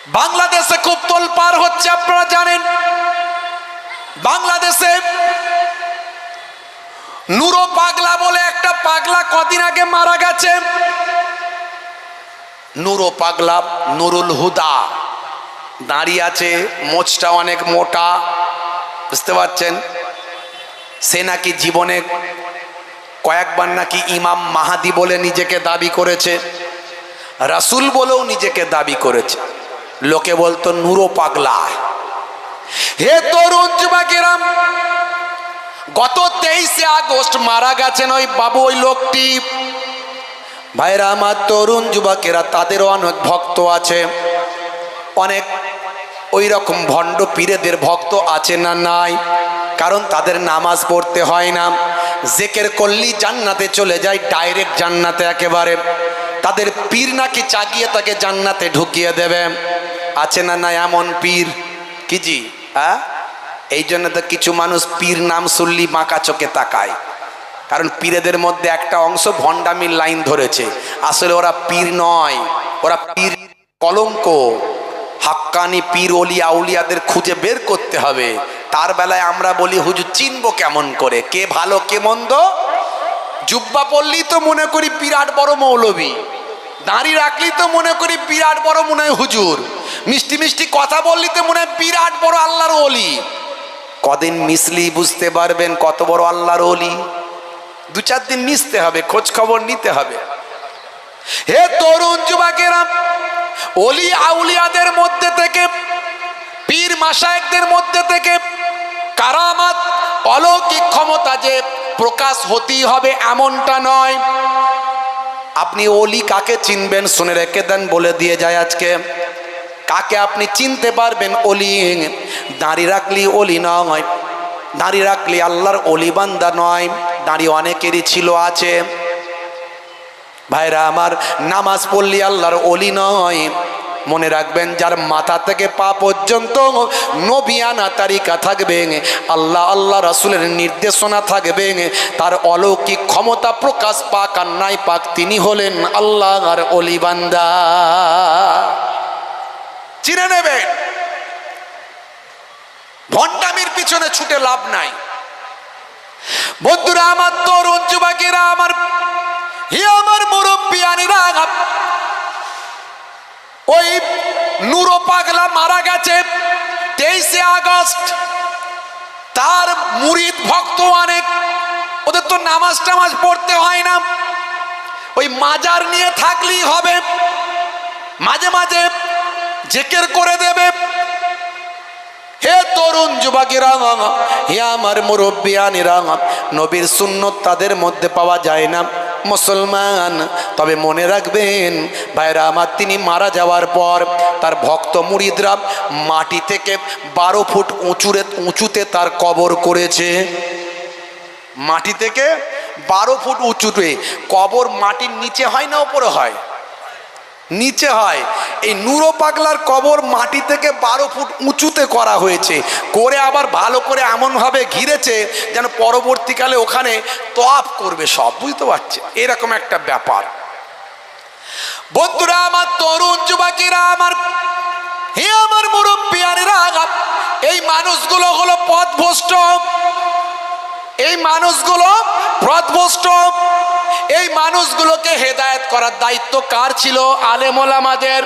বাংলাদেশে খুব তোলপাড় হচ্ছে, আপনারা জানেন। বাংলাদেশে নুরো পাগলা বলে একটা পাগলা কদিন আগে মারা গেছে। নুরো পাগলা, নুরুল হুদা, দাঁড়িয়ে আছে, মোচটা অনেক মোটা, বুঝতে পারছেন। সে নাকি জীবনে কয়েকবার নাকি ইমাম মাহাদি বলে নিজেকে দাবি করেছে, রাসূল বলেও নিজেকে দাবি করেছে। লোকে বলতো নুরো পাগলা। হে তরুণ যুবকেরা, গত 23শে আগস্ট মারা গেছেন ওই বাবু, ওই লোকটি। ভাইরা আমার, তরুণ যুবকেরা, তাদেরও অনেক ভক্ত আছে, অনেক ওই রকম ভণ্ড পীরেদের ভক্ত আছে না নাই? কারণ তাদের নামাজ পড়তে হয় না, জিকির করলেই জান্নাতে চলে যায়, ডাইরেক্ট জান্নাতে একেবারে। তাদের পীর নাকি চাগিয়ে তাকে জান্নাতে ঢুকিয়ে দেবে, আছে না নাই এমন পীর? কি জি, হ্যাঁ? এই জন্য তো কিছু মানুষ পীর নাম শুনলি বাঁকা চোখে তাকায়, কারণ পীরেদের মধ্যে একটা অংশ ভণ্ডামির লাইন ধরেছে। আসলে ওরা পীর নয়, ওরা পীর কলঙ্ক। হাক্কানি পীর ওলি আউলিয়াদের খুঁজে বের করতে হবে। তার বেলায় আমরা বলি হুজুর চিনবো কেমন করে, কে ভালো কে মন্দ? জুব্বা পরলেই তো মনে করি বিরাট বড় মৌলবী, দাঁড়ি রাখলেই তো মনে করি বিরাট বড় মনে হয় হুজুর, মিষ্টি মিষ্টি কথা বললি তো মনে হয় বিরাট বড় আল্লাহর ওলি। কদিন মিশলি বুঝতে পারবেন কত বড় আল্লাহর ওলি। 2-4 দিন মিশতে হবে, খোঁজ খবর নিতে হবে। হে তরুণ যুবকেরা, ওলি আউলিয়াদের মধ্যে থেকে, পীর মাশায়েখদের মধ্যে থেকে কারামাত, অলৌকিক ক্ষমতা যে প্রকাশ হতেই হবে এমনটা নয়। আপনি ওলি কাকে চিনবেন শুনে রেখে দেন, বলে দিয়ে যায় আজকে। কাকে আপনি চিনতে পারবেন ওলি? দাঁড়ি রাখলি ওলি নয়, দাঁড়ি রাখলি আল্লাহর ওলি বান্দা নয়। দাঁড়ি অনেকেরই ছিল, আছে। ভাইরা আমার, নামাজ পড়লি আল্লাহর ওলি নয়। মনে রাখবেন, যার মাথা থেকে পা পর্যন্ত নবিয়ানা তারিকা থাকবে, আল্লাহ আল্লাহ রাসূলের নির্দেশনা থাকবে, তার অলৌকিক ক্ষমতা প্রকাশ পাক আর নাই পাক, তিনি হলেন আল্লাহর ওলি বান্দা। চিনে নেবেন, ভণ্ডামির পিছনে ছুটে লাভ নাই। বন্ধুরা আমার, তরুণ যুবকেরা আমার, হে আমার মুরব্বিয়ানেরা, ওই নুরো পাগলা মারা গেছে 23শে আগস্ট। তার মুরিদ ভক্ত অনেক, ওদের তো নামাজ টামাজ পড়তে হয় না, ওই মাজার নিয়ে থাকলেই হবে, মাঝে মাঝে জিকির করে দেবে। হে তরুণ যুবকেরা, হে আমার মুরব্বিয়ানেরা, নবীর সুন্নত তাদের মধ্যে পাওয়া যায় না মুসলমান। তবে মনে রাখবেন ভাইরা আমার, তিনি মারা যাওয়ার পর তার ভক্ত মুরিদরা মাটি থেকে 12 ফুট উঁচুতে তার কবর করেছে। মাটি থেকে 12 ফুট উঁচুতে কবর। মাটির নিচে হয় না উপরে হয়? নিচে হয়। এই নুরো পাগলার কবর মাটি থেকে 12 ফুট উঁচুতে করা হয়েছে, করে আবার ভালো করে এমনভাবে ঘিরেছে যেন পরবর্তীকালে ওখানে তওয়াফ করবে সব, বুঝতে পারছে? এরকম একটা ব্যাপার। বন্ধুরা আমার, তরুণ যুবকেরা আমার, হে আমার মুরব্বিয়ানেরা, এই মানুষগুলো হলো পথভ্রষ্ট। এই মানুষগুলো পথভ্রষ্ট। এই মানুষগুলোকে হেদায়েত করার দায়িত্ব কার ছিল? আলেম ওলামাদের।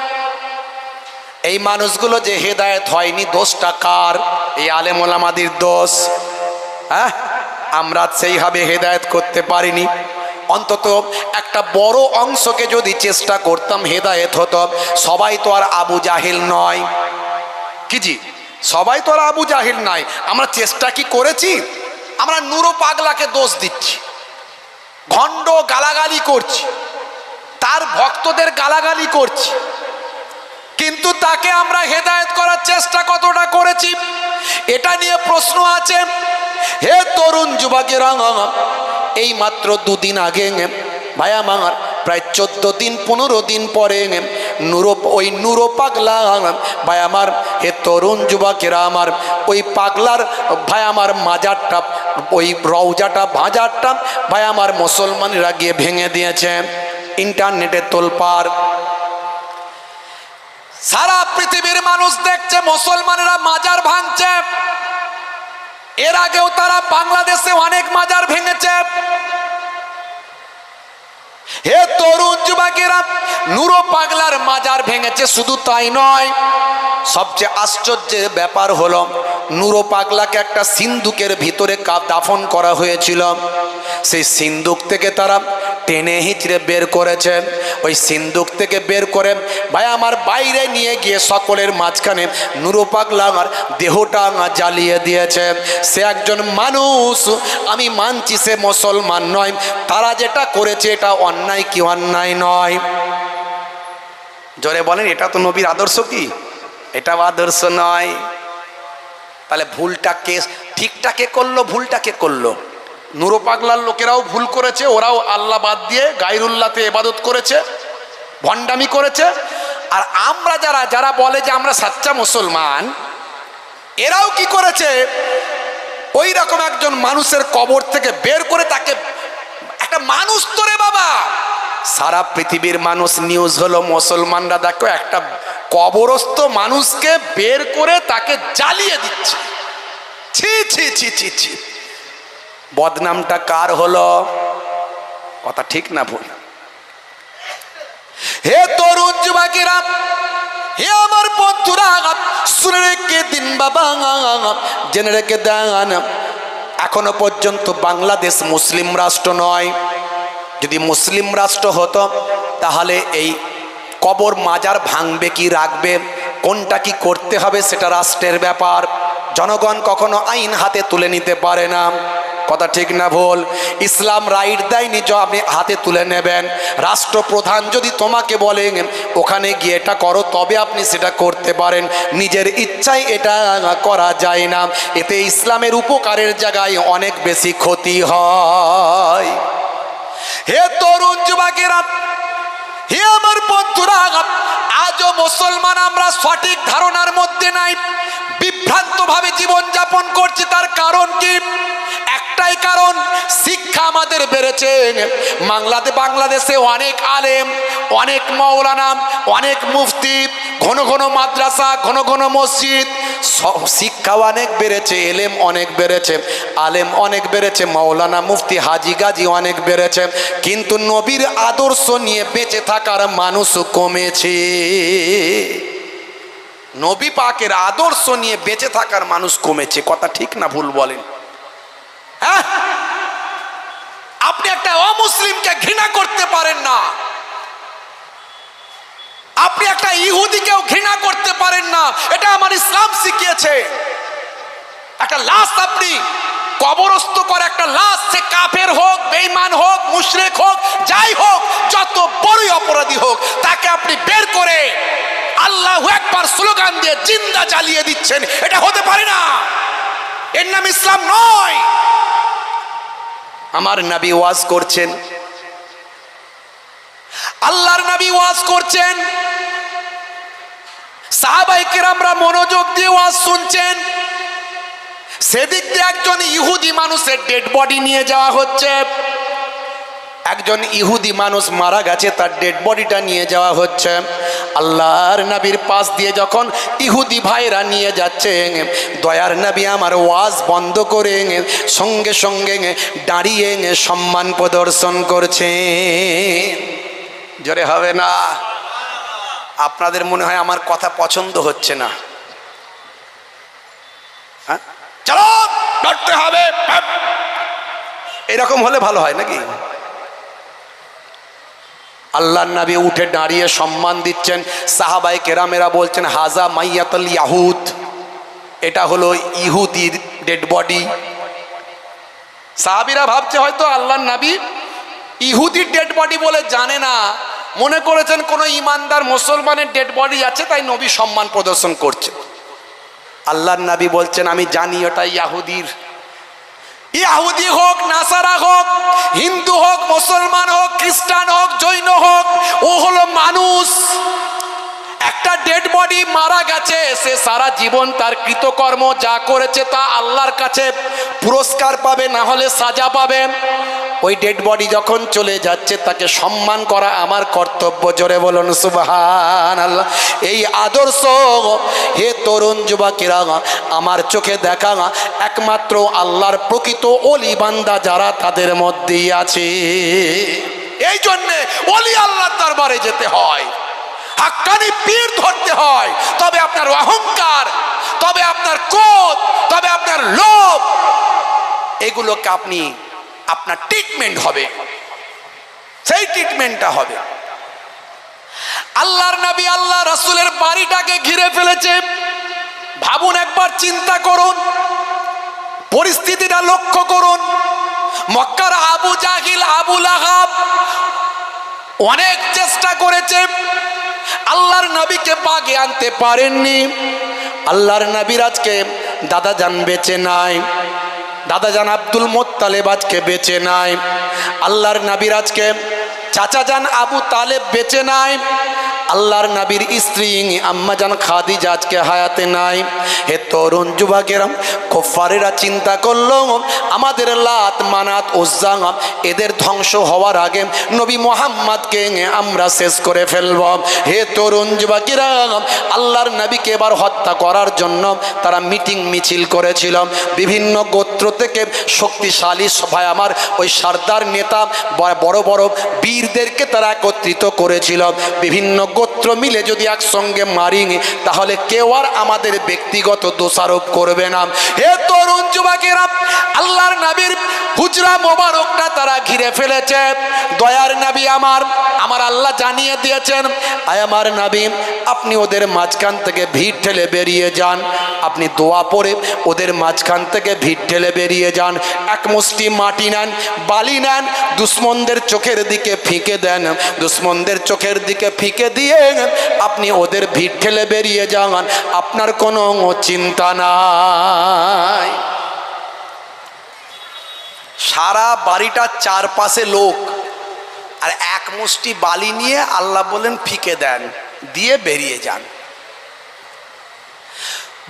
এই মানুষগুলো যে হেদায়েত হয়নি, দোষটা কার? এই আলেম ওলামাদের দোষ। হ্যাঁ, আমরা সেইভাবে হেদায়েত করতে পারিনি। অন্তত একটা বড় অংশকে যদি চেষ্টা করতাম হেদায়েত হতো। সবাই তো আর আবু জাহিল নয়, কি জি? সবাই তো আর আবু জাহিল নয়। আমরা চেষ্টা কি করেছি? আমরা নুরো পাগলাকে দোষ দিচ্ছি, ভণ্ড গালাগালি করছি, তার ভক্তদের গালাগালি করছি, কিন্তু তাকে আমরা হেদায়েত করার চেষ্টা কতটা করেছি এটা নিয়ে প্রশ্ন আছে। হে তরুণ যুবকেরা, এই মাত্র 2 দিন আগে ভাই আমার, প্রায় 14 দিন 15 দিন পরে ওই নুরো পাগলা ভাই আমার, হে তরুণ যুবকেরা আমার, ওই পাগলার ভাই আমার মাজারটা, ওই রওজাটা বাজারটা ভাই আমার মুসলমানরা গিয়ে ভেঙে দিয়েছে। ইন্টারনেটে তোলপাড়। সারা পৃথিবীর মানুষ দেখছে মুসলমানেরা মাজার ভাঙছে। এর আগেও তারা বাংলাদেশে অনেক মাজার ভেঙেছে। হে তরুণ যুবকেরা, নুরো পাগলার মাজার ভেঙেছে। শুধু তাই নয়, সবচেয়ে আশ্চর্যের ব্যাপার হলো নুরো পাগলাকে একটা সিন্দুকের ভিতরে দাফন করা হয়েছিল। সেই সিন্দুক থেকে তারা টেনে হিচড়ে বের করেছে। ওই সিন্দুক থেকে বের করে ভাই আমার বাইরে নিয়ে গিয়ে সকলের মাঝখানে নুরো পাগলা আমার দেহটা জ্বালিয়ে দিয়েছে। সে একজন মানুষ, আমি মানছি সে মুসলমান নয়। তারা যেটা করেছে এটা অন্যায় কি অন্যায় নয়? জোরে বলেন, এটা তো নবীর আদর্শ কি? এটা আদর্শ নয়। তাহলে ভুলটা কে, ঠিকটা কে করলো, ভুলটা কে করলো? নুরো পাগলার লোকেরাও ভুল করেছে, ওরাও আল্লাহ বাদ দিয়ে গায়রুল্লাহতে ইবাদত করেছে, ভণ্ডামি করেছে। আর আমরা যারা যারা বলে যে আমরা সাচ্চা মুসলমান, এরাও কি করেছে? ওই রকম একজন মানুষের কবর থেকে বের করে তাকে, একটা মানুষ তো রে বাবা, সারা পৃথিবীর মানুষ নিউজ হলো মুসলমানরা দেখো একটা কবরস্থ মানুষকে বের করে তাকে জ্বালিয়ে দিচ্ছে। ছি ছি ছি ছি ছি, বদনামটা কার হলো? কথা ঠিক না ভুল? হে তরুণ যুবকেরা, হে আমার বন্ধুরা, শুনে রেখে দিন বাবা, জেনে রেখে দেন, এখনো পর্যন্ত বাংলাদেশ মুসলিম রাষ্ট্র নয়। যদি মুসলিম রাষ্ট্র হতো তাহলে এই কবর মাজার ভাঙবে কি রাখবে, কোনটা কি করতে হবে সেটা রাষ্ট্রের ব্যাপার। জনগণ কখনো আইন হাতে তুলে নিতে পারে না। কথা ঠিক না ভুল? ইসলাম রাইট দেয়নি যে আপনি হাতে তুলে নেবেন। রাষ্ট্রপ্রধান যদি তোমাকে বলেন ওখানে গিয়ে এটা করো, তবে আপনি সেটা করতে পারেন। নিজের ইচ্ছায় এটা করা যায় না। এতে ইসলামের উপকারের জায়গায় অনেক বেশি ক্ষতি হয়। হে তরুণ যুবকেরা, হে আমার বন্ধুরা, আজও মুসলমান আমরা সঠিক ধারণার মধ্যে নাই, বিভ্রান্ত ভাবে জীবন যাপন করছি। তার কারণ কি? একটাই কারণ, শিক্ষা আমাদের বেড়েছে। বাংলাদেশে অনেক আলেম, অনেক মাওলানা, অনেক মুফতি, ঘন ঘন মাদ্রাসা, ঘন ঘন মসজিদ, শিক্ষা অনেক বেড়েছে, এলেম অনেক বেড়েছে, আলেম অনেক বেড়েছে, মাওলানা মুফতি হাজি গাজি অনেক বেড়েছে। কিন্তু নবীর আদর্শ নিয়ে বেঁচে থাকার মানুষ কমেছে। নবী পাকের আদর্শ নিয়ে বেঁচে থাকার মানুষ কমেছে। কথা ঠিক না ভুল বলেন? হ্যাঁ, আপনি একটা অমুসলিমকে ঘৃণা করতে পারেন না, আপনি একটা ইহুদিকেও ঘৃণা করতে পারেন না। এটা আমার ইসলাম শিখিয়েছে। একটা লাশ আপনি কবরস্থ করে, একটা লাশ, সে কাফের হোক, বেঈমান হোক, মুশরিক হোক, যাই হোক, যত বড়ই অপরাধী হোক, তাকে আপনি বের করে আল্লাহু আকবার স্লোগান দিয়ে জিন্দা জ্বালিয়ে দিচ্ছেন। এটা হতে পারে না। এর নাম ইসলাম নয়। আমার নবী ওয়াজ করছেন, আল্লাহর নবী ওয়াজ করছেন, সাহাবায়ে কেরামরা মনোযোগ দিয়ে ওয়াজ শুনছেন। সেদিক দিয়ে একজন ইহুদি মানুষের ডেড বডি নিয়ে যাওয়া হচ্ছে। একজন ইহুদি মানুষ মারা গেছে, তার ডেড বডিটা নিয়ে যাওয়া হচ্ছে। আল্লাহর নবীর পাশ দিয়ে যখন ইহুদি ভাইরা নিয়ে যাচ্ছে, দয়ার নবী আমার ওয়াজ বন্ধ করে সঙ্গে সঙ্গে দাঁড়িয়ে সম্মান প্রদর্শন করছে। জোরে হবে না? আপনাদের মনে হয় আমার কথা পছন্দ হচ্ছে না? হ্যাঁ, চলো লড়তে হবে, এরকম হলে ভালো হয় নাকি? আল্লাহর নবী উঠে দাঁড়িয়ে সম্মান দিচ্ছেন। সাহাবায়ে কেরামেরা বলছেন হাজা মাইয়াতুল ইয়াহুদ, এটা হলো ইহুদির ডেড বডি। সাহাবীরা ভাবছে হয়তো আল্লাহর নবী ইহুদির ডেড বডি বলে জানে না, মনে করেছেন কোনো ইমানদার মুসলমানের ডেড বডি আছে, তাই নবী সম্মান প্রদর্শন করছে। আল্লাহর নবী বলছেন আমি জানি ওটা ইয়াহুদির। ইহুদি হোক, নাসারা হোক, হিন্দু হোক, মুসলমান হোক, খ্রিস্টান হোক, জৈন হোক, ও হলো মানুষ। একটা ডেড বডি মারা গেছে, সে সারা জীবন তার কৃতকর্ম যা করেছে তা আল্লাহর কাছে পুরস্কার পাবে, না হলে সাজা পাবে। ওই ডেড বডি যখন চলে যাচ্ছে তাকে সম্মান করা আমার কর্তব্য। জোরে বলুন সুবহানাল্লাহ। এই আদর্শ হে তরুণ যুবকেরা আমার চোখে দেখা একমাত্র আল্লাহর প্রকৃত ওলি বান্দা যারা তাদের মধ্যেই আছে। এই জন্যে ওলি আল্লাহর দরবারে যেতে হয়, হাক্কানি পীর ধরতে হয়, তবে আপনার অহংকার, তবে আপনার ক্রোধ, তবে আপনার লোভ, এগুলোকে আপনি আপনার ট্রিটমেন্ট হবে, সেই ট্রিটমেন্টটা হবে। আল্লাহর নবী আল্লাহ রাসূলের বাড়িটাকে ঘিরে ফেলেছে। ভাবুন, একবার চিন্তা করুন, পরিস্থিতিটা লক্ষ্য করুন। মক্কার আবু জাহিল, আবু লাহাব অনেক চেষ্টা করেছে, আল্লাহর নবীকে পাগে আনতে পারেননি। আল্লাহর নবীর আজকে দাদা জান বেঁচে নাই, দাদা জান আব্দুল মুত্তালিব আজকে বেঁচে নাই। আল্লাহর নবীর আজকে চাচা জান আবু তালেব বেঁচে নাই। আল্লাহর নবীর স্ত্রী আম্মা জান খাদিজা আজকে হায়াতে নাই। হে তরুণ যুবকেরা, কুফারেরা চিন্তা করলো আমাদের লাত মানাত উজ্জা এদের ধ্বংস হওয়ার আগে নবী মুহাম্মদকে আমরা শেষ করে ফেলব। হে তরুণ যুবকেরা, আল্লাহর নবীকে এবার হত্যা করার জন্য তারা মিটিং মিছিল করেছিল। বিভিন্ন গোত্র থেকে শক্তিশালী সভায় আমার ওই সর্দার নেতা বড় বড় বীরদেরকে তারা একত্রিত করেছিল। বিভিন্ন গোত্র মিলে যদি একসঙ্গে মারি তাহলে কেউ আর আমাদের ব্যক্তিগত দোষারোপ করবে না। হে তরুণ যুবকেরা, আল্লাহর নবীর হুজরা মোবারকটা তারা ঘিরে ফেলেছে। দয়ার নবী আমার আল্লাহ জানিয়ে দিয়েছেন, আয় আমার নবী, আপনি ওদের মাঝখান থেকে ভিড় ঠেলে বেরিয়ে যান। আপনি দোয়া পড়ে ওদের মাঝখান থেকে ভিড় ঠেলে বেরিয়ে যান। এক মুষ্টি মাটি নেন, বালি নেন, দুশ্মনদের চোখের দিকে ফিকে দেন। দুশ্মনদের চোখের দিকে ফিকে দিয়ে আপনি ওদের ভিড় ঠেলে বেরিয়ে যান, আপনার কোনো চিন্তা নাই। সারা বাড়িটার চারপাশে লোক, আর এক মুষ্টি বালি নিয়ে আল্লাহ বলেন ফিকে দেন, দিয়ে বেরিয়ে যান।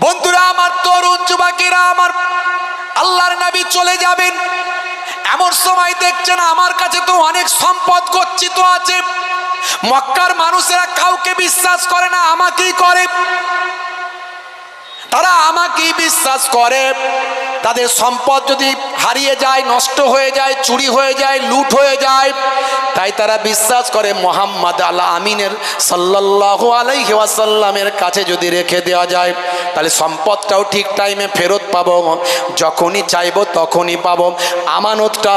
বন্ধুরা আমার, তরুণ যুবকেরা আমার, আল্লাহর নবী চলে যাবেন। এমন সময় দেখছেন আমার কাছে তো অনেক সম্পদ গচ্ছিত আছে, মক্কার মানুষেরা কাউকে বিশ্বাস করে না, আমাকেই করে। তারা আমাকেই বিশ্বাস করে। তাদের সম্পদ যদি হারিয়ে যায়, নষ্ট হয়ে যায়, চুরি হয়ে যায়, লুট হয়ে যায়, তাই তারা বিশ্বাস করে মুহাম্মদ আল আমিনের সাল্লাল্লাহু আলাইহি ওয়াসাল্লামের কাছে যদি রেখে দেওয়া যায় তাহলে সম্পদটাও ঠিক টাইমে ফেরত পাবো, যখনই চাইবো তখনই পাবো, আমানতটা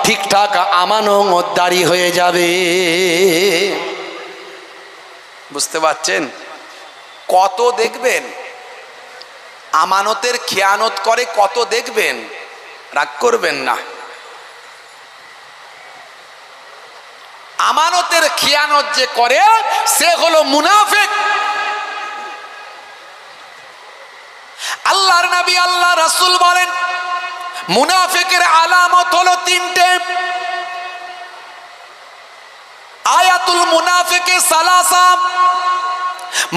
ঠিকঠাক আমানতদারি হয়ে যাবে। বুঝতে পারছেন? কত দেখবেন আমানতের খেয়ানত করে, কত দেখবেন। রাগ করবেন না, আমানতের খেয়ানত যে করে সে হলো মুনাফিক। আল্লাহর নবী আল্লাহ রাসূল বলেন মুনাফিকের আলামত হলো তিনটে। আয়াতুল মুনাফিকে সালাসা,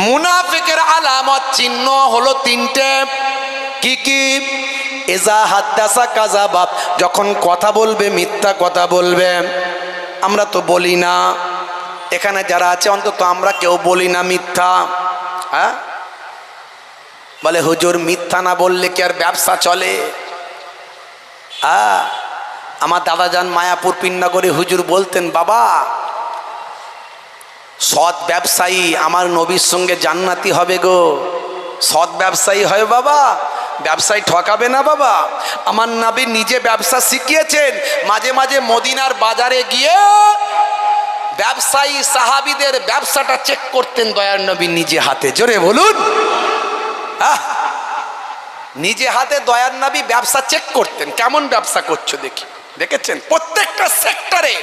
মুনাফিকের আলামত চিহ্ন হলো তিনটে। কি কি? ইজা হাদাসা কাযাবা, যখন কথা বলবে মিথ্যা কথা বলবে। আমরা তো বলি না, এখানে যারা আছে অন্তত আমরা কেউ বলি না মিথ্যা। হ্যাঁ, বলে হুজুর মিথ্যা না বললে কি আর ব্যবসা চলে? আমার দাদা যান মায়াপুর পিন্নাগরে হুজুর বলতেন, বাবা সৎ ব্যবসায়ী আমার নবীর সঙ্গে জান্নাতি হবে গো। সৎ ব্যবসায়ী হয় বাবা, ব্যবসায়ী ঠকাবে না বাবা। আমার নবী নিজে ব্যবসা শিখিয়েছেন। মাঝে মাঝে মদিনার বাজারে গিয়ে ব্যবসায়ী সাহাবীদের ব্যবসাটা চেক করতেন দয়ার নবী নিজে হাতে। জোরে বলুন, নিজে হাতে দয়ার নবী ব্যবসা চেক করতেন, কেমন ব্যবসা করছো দেখি। দেখেছেন? প্রত্যেকটা সেক্টরে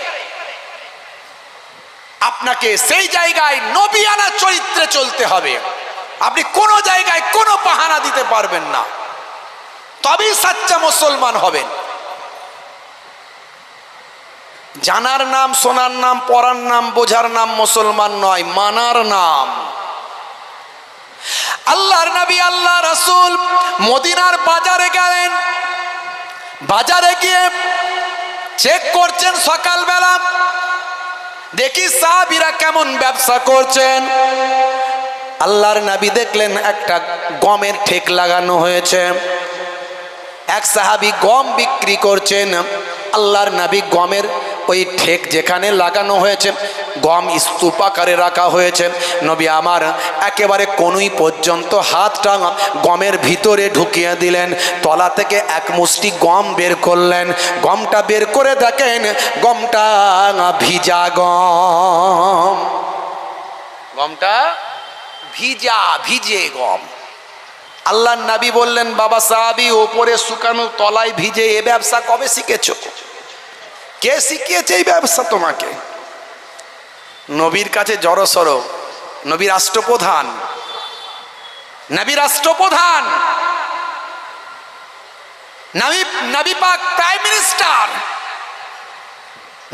আপনাকে সেই জায়গায় নবিয়ানা চরিত্রে চলতে হবে। আপনি কোনো জায়গায় কোনো বাহানা দিতে পারবেন না, তবেই সাচ্চা মুসলমান হবেন। জানার নাম, শোনার নাম, পড়ার নাম, বোঝার নাম মুসলমান নয়, মানার নাম। আল্লাহর নবী আল্লাহ রাসূল মদিনার বাজারে গেলেন। বাজারে গিয়ে চেক করছেন সকালবেলা, দেখি সাহাবীরা কেমন ব্যবসা করছেন। আল্লাহর নবী দেখলেন একটা গমের ঠেক লাগানো হয়েছে, এক সাহাবী গম বিক্রি করছেন। আল্লাহর নবী গমের ওই ঠেক যেখানে লাগানো হয়েছে, গম স্তূপ আকারে রাখা হয়েছে, নবী আমার একেবারে কনুই পর্যন্ত হাতটা গমের ভিতরে ঢুকিয়ে দিলেন, তলা থেকে এক মুষ্টি গম বের করলেন। গমটা বের করে দেখেন গমটা ভিজা গম, গমটা ভিজে গম। আল্লাহর নবী বললেন, বাবা সাহাবী, ওপরে শুকানো তলায় ভিজে এ ব্যবসা কবে শিখেছ? কে শিখিয়েছে এই ব্যবসা তোমাকে? নবীর কাছে জড়সড়, নবী রাষ্ট্রপ্রধান, নবী রাষ্ট্রপ্রধান, নবী পাক প্রাইম মিনিস্টার,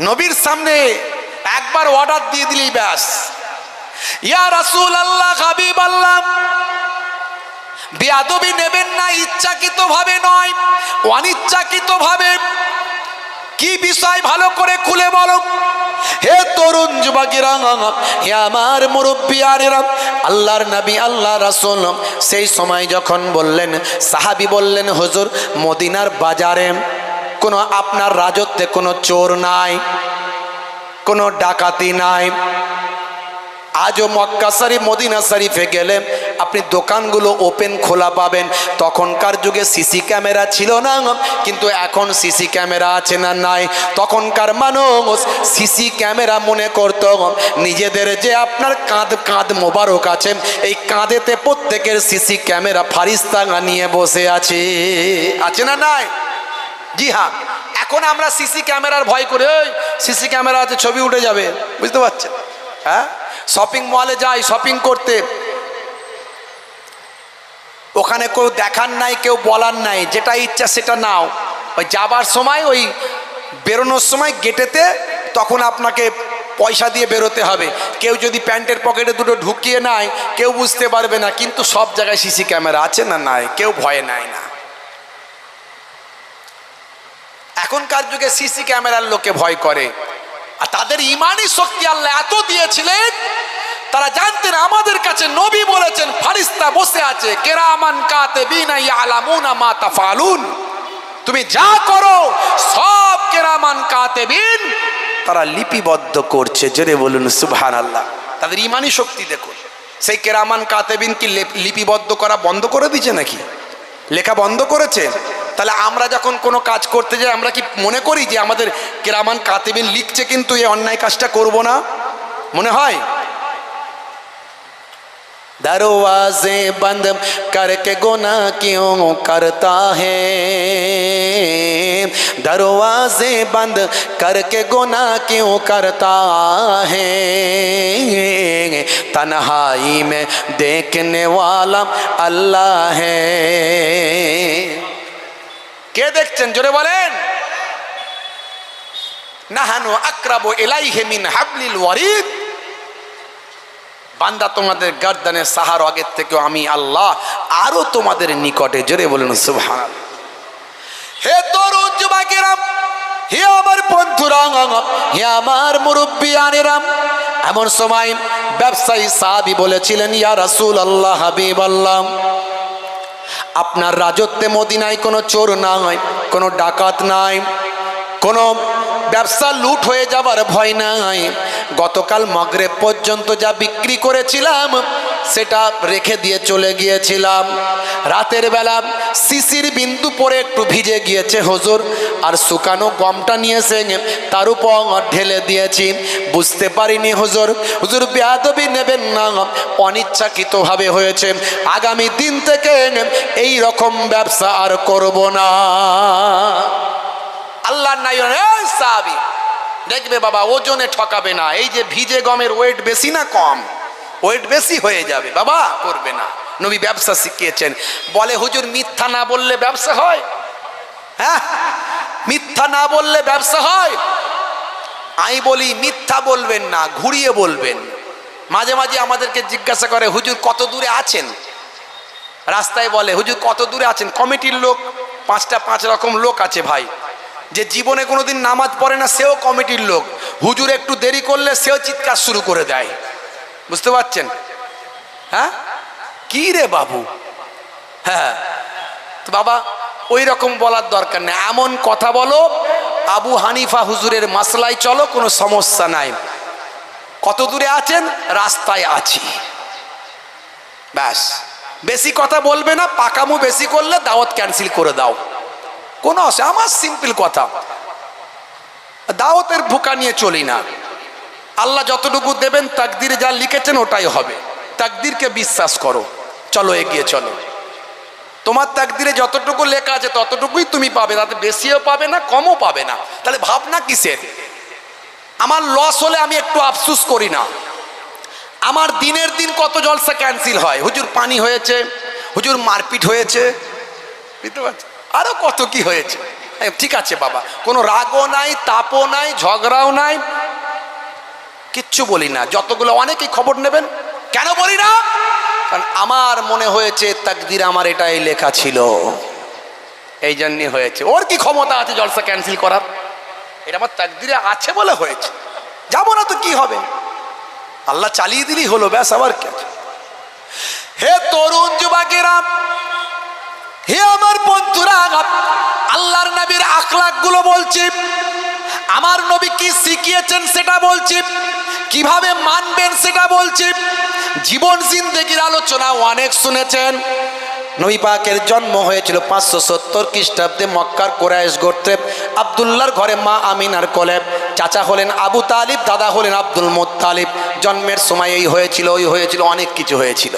নবীর সামনে একবার অর্ডার দিয়ে দিলি ব্যাস, ইয়া রাসূলুল্লাহ, হাবিব আল্লাহ, বেয়াদবি নেবেন না, ইচ্ছাকৃত ভাবে নয়, অনিচ্ছাকৃত ভাবে। কি বিষয় ভালো করে খুলে বলো। হে তরুণ যুবকেরা, হে আমার মুরব্বিয়ানেরা, আল্লাহর নবী আল্লাহ রাসূল সেই সময় যখন বললেন, সাহাবী বললেন, হুজুর মদিনার বাজারে কোনো আপনার রাজত্বে কোনো চোর নাই, কোনো ডাকাতি নাই। আজও মক্কা শরীফ মদিনা শরীফে গেলে আপনি দোকানগুলো ওপেন খোলা পাবেন। তখনকার যুগে সিসি ক্যামেরা ছিল না, কিন্তু এখন সিসি ক্যামেরা আছে না নাই? তখনকার মানুষ সিসি ক্যামেরা মনে করত নিজেদের যে আপনার কাঁধ মোবারক আছে, এই কাঁধেতে প্রত্যেকের সিসি ক্যামেরা ফারিস্তা নিয়ে বসে আছে, আছে না নাই? জি হ্যাঁ, এখন আমরা সিসি ক্যামেরার ভয় করে, সিসি ক্যামেরা আছে ছবি উঠে যাবে, বুঝতে পারছেন? হ্যাঁ, শপিং মলে যাই শপিং করতে, ওখানে কেউ দেখার নাই, কেউ বলার নাই, যেটা ইচ্ছা সেটা নাও। ওই যাবার সময়, ওই বেরোনোর সময় গেটেতে তখন আপনাকে পয়সা দিয়ে বেরোতে হবে। কেউ যদি প্যান্টের পকেটে দুটো ঢুকিয়ে নেয় কেউ বুঝতে পারবে না, কিন্তু সব জায়গায় সিসি ক্যামেরা আছে না নাই? কেউ ভয়ে নেয় না। এখনকার যুগে সিসি ক্যামেরার লোকে ভয় করে। আর তাদের ইমানি শক্তি আল্লাহ এত দিয়েছিলেন, তারা জানতেন আমাদের কাছে নবী বলেছেন ফারিস্তা বসে আছে, কিরামান কাতিবিনা ইয়ালামুনা মা তাফালুন, তুমি যা করো সব কিরামান কাতিবিন তারা লিপিবদ্ধ করছে। জোরে বলুন সুবহানাল্লাহ। তাদের ইমানি শক্তি দেখুন। সেই কিরামান কাতিবিন কি লিপিবদ্ধ করা বন্ধ করে দিয়েছে নাকি? লেখা বন্ধ করেছে? তাহলে আমরা যখন কোনো কাজ করতে যাই আমরা কি মনে করি যে আমাদের কিরামান কাতিবিন লিখছে কিন্তু এই অন্যায় কাজটা করব না? মনে হয়? दरवाजे बंद करके गुनाह क्यों करता है, दरवाजे बंद करके गुनाह क्यों करता है, तन्हाई में देखने वाला अल्लाह है। কে দেখছেন জোরে বলেন? নাহানু আকরাবু ইলাইহি মিন হাবলিল ওয়ারিদ, বান্দা তোমাদের গর্দানের সাহার আগের থেকে আমি আল্লাহ আরো তোমাদের নিকটে। জোরে বলুন সুবহানাল্লাহ। হে তরুণ যুবকেরা, হে আমার বন্ধুরা, হে আমার মুরব্বিয়ানেরা, এমন সময় ব্যবসায়ী সাহাবী বলেছিলেন, ইয়া রাসূলুল্লাহ, হাবিবাল্লাহ, আপনার রাজত্বে মদিনায় কোনো চোর নাই, কোনো ডাকাত নাই, কোনো ব্যবসা লুট হয়ে যাবার ভয় নাই। গতকাল মাগরিব পর্যন্ত যা বিক্রি করেছিলাম সেটা রেখে দিয়ে চলে গিয়েছিলাম। রাতের বেলা শিশির বিন্দু পরে একটু ভিজে গিয়েছে হুজুর, আর শুকানো গমটা নিয়ে এসে তার উপর ঢেলে দিয়েছি, বুঝতে পারিনি হুজুর। হুজুর বেয়াদবি নেবেন না, অনিচ্ছাকৃতভাবে হয়েছে। আগামী দিন থেকে এই রকম ব্যবসা আর করব না। আল্লাহ নাই সাহাবী দেখবে বাবা ওজনে ঠকাবে না। এই যে ভিজে গমের ওয়েট বেশি না কম? ওয়েট বেশি হয়ে যাবে, বাবা করবে না। নবী ব্যবসা শিখিয়েছেন। বলে হুজুর মিথ্যা না বললে ব্যবসা হয়? হ্যাঁ, মিথ্যা না বললে ব্যবসা হয়? আমি বলি মিথ্যা বলবেন না, ঘুরিয়ে বলবেন। মাঝে মাঝে আমাদেরকে জিজ্ঞাসা করে হুজুর কত দূরে আছেন, রাস্তায় বলে হুজুর কত দূরে আছেন। কমিটির লোক 5 রকম লোক আছে ভাই, যে জীবনে কোনোদিন নামাজ পড়ে না সেও কমিটির লোক, হুজুর একটু দেরি করলে সেও চিৎকার শুরু করে দেয়। বুঝতে পারছেন? হ্যাঁ, কি রে বাবু? হ্যাঁ, তো বাবা ওই রকম বলার দরকার নেই, এমন কথা বলো আবু হানিফা হুজুরের মাসলায় চলো, কোনো সমস্যা নাই। কত দূরে আছেন? রাস্তায় আছি, ব্যাস। বেশি কথা বলবে না, পাকামু বেশি করলে দাওয়াত ক্যান্সেল করে দাও, কোনো অসুবিধা। আমার সিম্পল কথা, দাওয়াতের ভুকা নিয়ে চলি না। আল্লাহ যতটুকু দেবেন তাকদিরে যা লিখেছেন ওটাই হবে, তাকদিরকে বিশ্বাস করো, চলো এগিয়ে চলো। তোমার তাকদিরে যতটুকু লেখা আছে ততটুকুই তুমি পাবে, তাতে বেশিও পাবে না কমও পাবে না। তাহলে ভাবনা কিসের? আমার লস হলে আমি একটু আফসুস করি না। আমার দিনের দিন কত জলসা ক্যান্সেল হয়, হুজুর পানি হয়েছে, হুজুর মারপিট হয়েছে, বুঝতে পারছি, আরো কত কি হয়েছে। ঠিক আছে বাবা, কোনো রাগও নাই, তাপও নাই, ঝগড়াও নাই, কিচ্ছু বলি না। যতগুলো অনেকেই খবর নেবেন, কেন বলি না? কারণ আমার মনে হয়েছে তাকদির আমার এটাই লেখা ছিল, এই জন্যই হয়েছে। ওর কি ক্ষমতা আছে জলসা ক্যান্সেল করার? এটা আমার তাকদিরে আছে বলে হয়েছে, যাবো না তো কি হবে, আল্লাহ চালিয়ে দিলেই হলো, ব্যাস। আবার কি আছে? হে তরুণ যুবকেরা, হে আমার বন্ধুরা, আল্লাহর নবীর আখলাক গুলো বলছি, আমার নবী কি শিখিয়েছেন সেটা বলছি, কিভাবে মানবেন সেটা বলছি। জীবন জিন্দেগির আলোচনা অনেক শুনেছেন। নবী পাকের জন্ম হয়েছিল 570 খ্রিস্টাব্দে মক্কার কুরাইশ গোত্রে, আব্দুল্লাহর ঘরে মা আমিনার কোলে। চাচা হলেন আবু তালিব, দাদা হলেন আব্দুল মুত্তালিব। জন্মের সময় এই হয়েছিল, ওই হয়েছিল, অনেক কিছু হয়েছিল।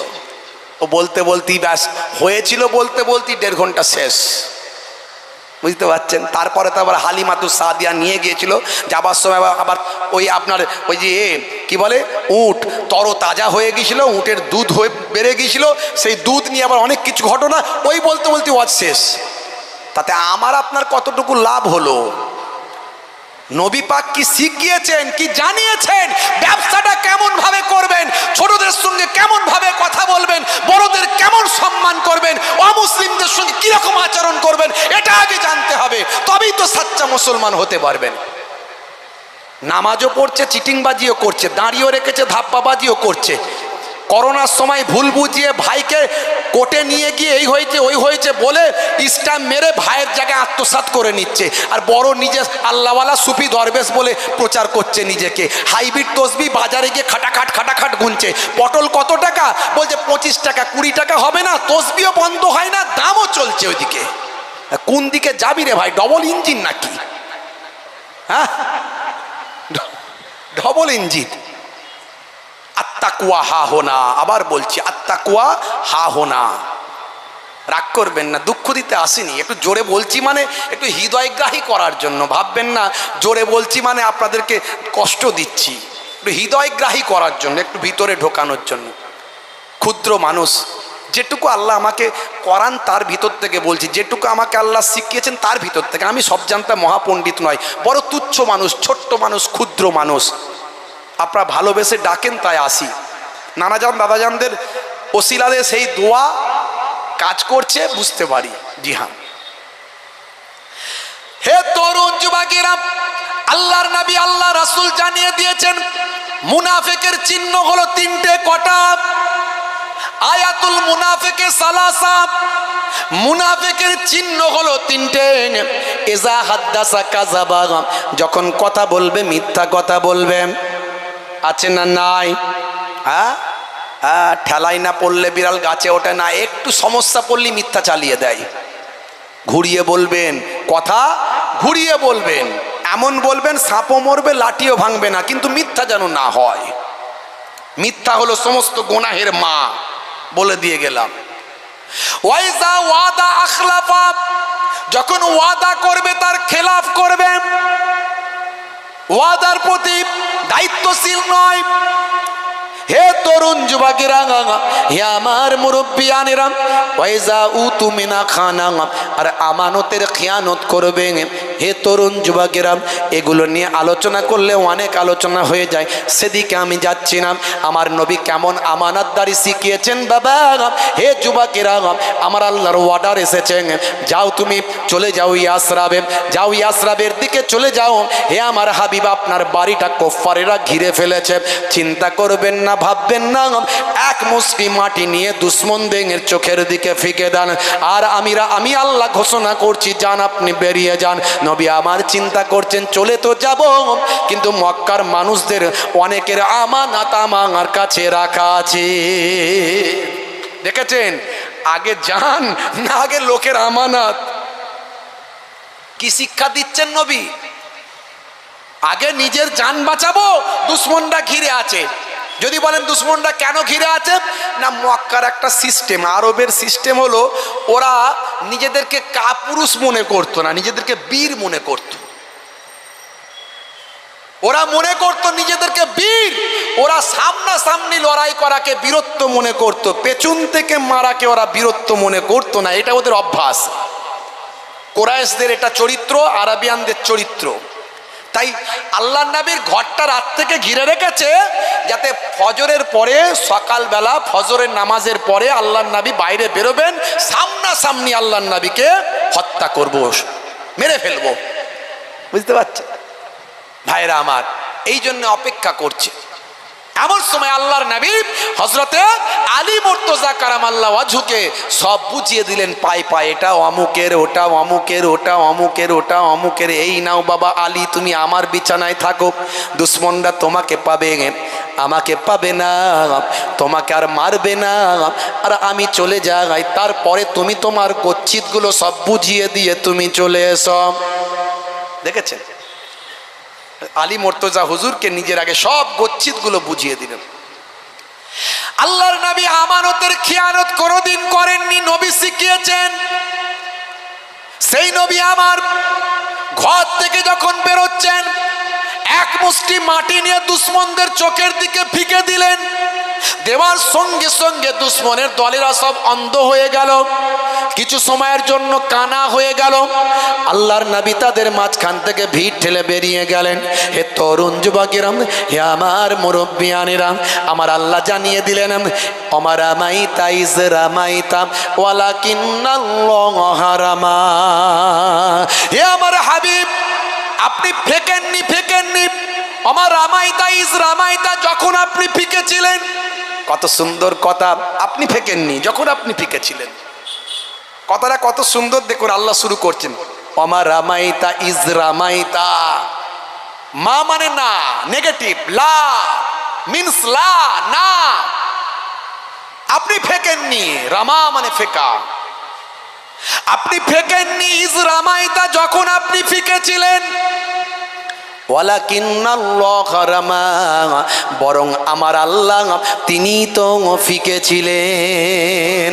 ও বলতে বলতেই ব্যাস হয়েছিল, বলতে বলতেই 1.5 ঘন্টা শেষ, বুঝতে পারছেন? তারপরে তো আবার হালিমাতু সাদিয়া নিয়ে গিয়েছিল, যাবার সময় আবার ওই আপনার ওই যে কি বলে উট তর তাজা হয়ে গিয়েছিল, উটের দুধ হয়ে বেড়ে গিয়েছিল, সেই দুধ নিয়ে আবার অনেক কিছু ঘটনা, ওই বলতে বলতে ওয়াজ শেষ। তাতে আমার আপনার কতটুকু লাভ হলো? নবী পাক কি শিখিয়েছেন, কি জানিয়েছেন, ব্যবসাটা কেমন ভাবে করবেন, ছোটদের সঙ্গে কেমন ভাবে কথা বলবেন, বড়দের কেমন সম্মান করবেন, অমুসলিমদের সঙ্গে কিরকম আচরণ করবেন, এটা আগে জানতে হবে, তবেই তো সাচ্চা মুসলমান হতে পারবেন। নামাজও পড়ছে, চিটিংবাজিও করছে, দাঁড়িয়েও রেখেছে, ধাপ্পাবাজিও করছে। করোনার সময় ভুল বুঝিয়ে ভাইকে কোর্টে নিয়ে গিয়ে এই হয়েছে ওই হয়েছে বলে স্ট্যাম্প মেরে ভাইয়ের জায়গায় আত্মসাৎ করে নিচ্ছে, আর বড় নিজে আল্লাহওয়ালা সুফি দরবেশ বলে প্রচার করছে নিজেকে। হাইব্রিড তসবি বাজারে গিয়ে খাটাখাট গুনছে। পটল কত টাকা? বলছে 25 টাকা, 20 টাকা হবে না। তসবিও বন্ধ হয় না, দামও চলছে ওইদিকে। কোন দিকে যাবি রে ভাই? ডবল ইঞ্জিন নাকি? হ্যাঁ, ডবল ইঞ্জিন। আত্তাকুয়া হা হোনা, আবার বলছি আত্তাকুয়া হা হোনা। রাগ করবেন না, দুঃখ দিতে আসিনি, একটু জোরে বলছি মানে একটু হৃদয়গ্রাহী করার জন্য। ভাববেন না জোরে বলছি মানে আপনাদেরকে কষ্ট দিচ্ছি, একটু হৃদয়গ্রাহী করার জন্য, একটু ভিতরে ঢোকানোর জন্য। ক্ষুদ্র মানুষ, যেটুকু আল্লাহ আমাকে করান তার ভিতর থেকে বলছি, যেটুকু আমাকে আল্লাহ শিখিয়েছেন তার ভিতর থেকে। আমি সব জানতা মহাপণ্ডিত নয়, বড় তুচ্ছ মানুষ, ছোট্ট মানুষ, ক্ষুদ্র মানুষ। আপনারা ভালোবেসে ডাকেন তাই আসি। নানাজান দাদাজানদের ওসিলাতে সেই দোয়া কাজ করছে, বুঝতে পারি। জি হ্যাঁ, হে তরুণ যুবকেরা, আল্লাহর নবী আল্লাহ রাসূল জানিয়ে দিয়েছেন মুনাফিকের চিহ্ন হলো 3টে। কটা? আয়াতুল মুনাফিকে সালাসা, মুনাফিকের চিহ্ন হলো 3টে। ইজা হাদ্দাসা কাযাবা, যখন কথা বলবে মিথ্যা কথা বলবে। আছে না নাই? হ্যাঁ, ঠেলাই না পড়লে বিড়াল গাছে ওঠে না, একটু সমস্যা পড়লে মিথ্যা চালিয়ে দেয়। ঘুরিয়ে বলবেন, কথা ঘুরিয়ে বলবেন, এমন বলবেন সাপও মরবে লাঠিও ভাঙবে না, কিন্তু মিথ্যা যেন না হয়। মিথ্যা হলো সমস্ত গুনাহের মা, বলে দিয়ে গেলাম। ওয়াইজা ওয়াদা আখলাফা, যখন ওয়াদা করবে তার খেলাফ করবে, ওয়াদার প্রতি দায়িত্বশীল নয়। হে তরুণ যুবকেরা, হে আমার মুরব্বিয়ানেরা, ওয়াইজা উতুমিনা খানা, আর আমানতের খিয়ানত করবে। হে তরুণ যুবকেরা, এগুলো নিয়ে আলোচনা করলে অনেক আলোচনা হয়ে যায়, সেদিকে আমি যাচ্ছি না। আমার নবী কেমন আমানতদারি শিখিয়েছেন বাবা। হে যুবকেরা, আমার আল্লাহর অর্ডার এসেছে, যাও তুমি চলে যাও ইয়াসরাবে, যাও ইয়াসরাবের দিকে চলে যাও। হে আমার হাবিব, আপনার বাড়িটা কুফারেরা ঘিরে ফেলেছে, চিন্তা করবেন না, ভাববেন না, এক মুষ্টি মাটি নিয়ে দুশমনদের চোখের দিকে ফিকে দেন। আর আমি আল্লাহ ঘোষণা করছি, যান, আপনি বেরিয়ে যান। নবী আমার চিন্তা করছেন, চলে তো যাব, কিন্তু মক্কার মানুষদের অনেকের আমানত আমার কাছে রাখা আছে। দেখেছেন, আগে যান না আগে লোকের আমানত? কি শিক্ষা দিচ্ছেন নবী? আগে নিজের জান বাঁচাবো, দুশমনরা ঘিরে আছে। যদি বলেন দুশমনরা কেন ঘিরে আছে, না মক্কার একটা সিস্টেম, আরবের সিস্টেম হলো, ওরা নিজেদেরকে কাপুরুষ মনে করতো না, নিজেদেরকে বীর মনে করত। ওরা মনে করতো নিজেদেরকে বীর, ওরা সামনাসামনি লড়াই করাকে বীরত্ব মনে করত, পেছন থেকে মারাকে ওরা বীরত্ব মনে করতো না। এটা ওদের অভ্যাস। কুরাইশদের এটা চরিত্র, আরাবিয়ানদের চরিত্র। তাই আল্লাহ নবীর ঘরটা রাত থেকে ঘিরে রেখেছে, যাতে ফজরের পরে, সকালবেলা ফজরের নামাজের পরে আল্লাহ নবী বাইরে বেরোবেন, সামনাসামনি আল্লাহ নবীকে হত্যা করব, মেরে ফেলবো। বুঝতে পারছেন ভাইরা আমার? এই জন্য অপেক্ষা করছে। এমন সময় আল্লাহর নবী হযরতে আলী মুর্তজা কারামাল্লাহু ওয়াজহুকে সব বুঝিয়ে দিলেন পায়ে পায়ে, এটা অমুকের, ওটা অমুকের, ওটা অমুকের, ওটা অমুকের। এই নাও বাবা আলী, তুমি আমার বিছানায় থাকো, দুশমনরা তোমাকে পাবে, আমাকে পাবে না, তোমাকে আর মারবে না, আর আমি চলে যাই। তারপরে তুমি তোমার গচ্ছিতগুলো সব বুঝিয়ে দিয়ে তুমি চলে এসো। দেখেছেন, আলী মুর্তজা হুজুরকে নিজের আগে সব গচ্ছিতগুলো বুঝিয়ে দিলেন। আল্লাহর নবী আমানতের খেয়ানত কোনোদিন করেননি, নবী শিখিয়েছেন। সেই নবী আমার ঘর থেকে যখন বেরোচ্ছেন, এক মুষ্টি মাটি নিয়ে দুশমনদের চোখের দিকে ফিকে দিলেন। দেওয়ার সঙ্গে সঙ্গে দুশমনের দলেরা সব অন্ধ হয়ে গেল, কিছু সময়ের জন্য কানা হয়ে গেল। আল্লাহর নবী তাদের মাঝখান থেকে ভিড় ঠেলে বেরিয়ে গেলেন। হে তরুণ যুবকেরা, হে আমার মুরব্বিয়ানেরা, আমার আল্লাহ জানিয়ে দিলেন, ওমা রামাইতা ইজ রামাইতা ওয়ালাকিন্নাল্লাহ রামা। হে আমার হাবিব, আপনি ফেকেননি, আমার রামাইতা ইজ রামাইতা, যখন আপনি ফিকেছিলেন। কত সুন্দর কথা, আপনি ফেকেননি, যখন আপনি ফিকেছিলেন। কথাটা কত সুন্দর দেখুন, আল্লাহ শুরু করছেন, আমার রামাইতা ইজ রামাইতা। মা মানে না, নেগেটিভ, লা মিন্স লা, না, আপনি ফেকেননি। রামা মানে ফেকা, আপনি ফেকেননি। ইজ রামাইতা, যখন আপনি ফিকেছিলেন। ওয়ালাকিন্নাল্লাহ রামা, বরং আমার আল্লাহ তিনি তো ফিকেছিলেন,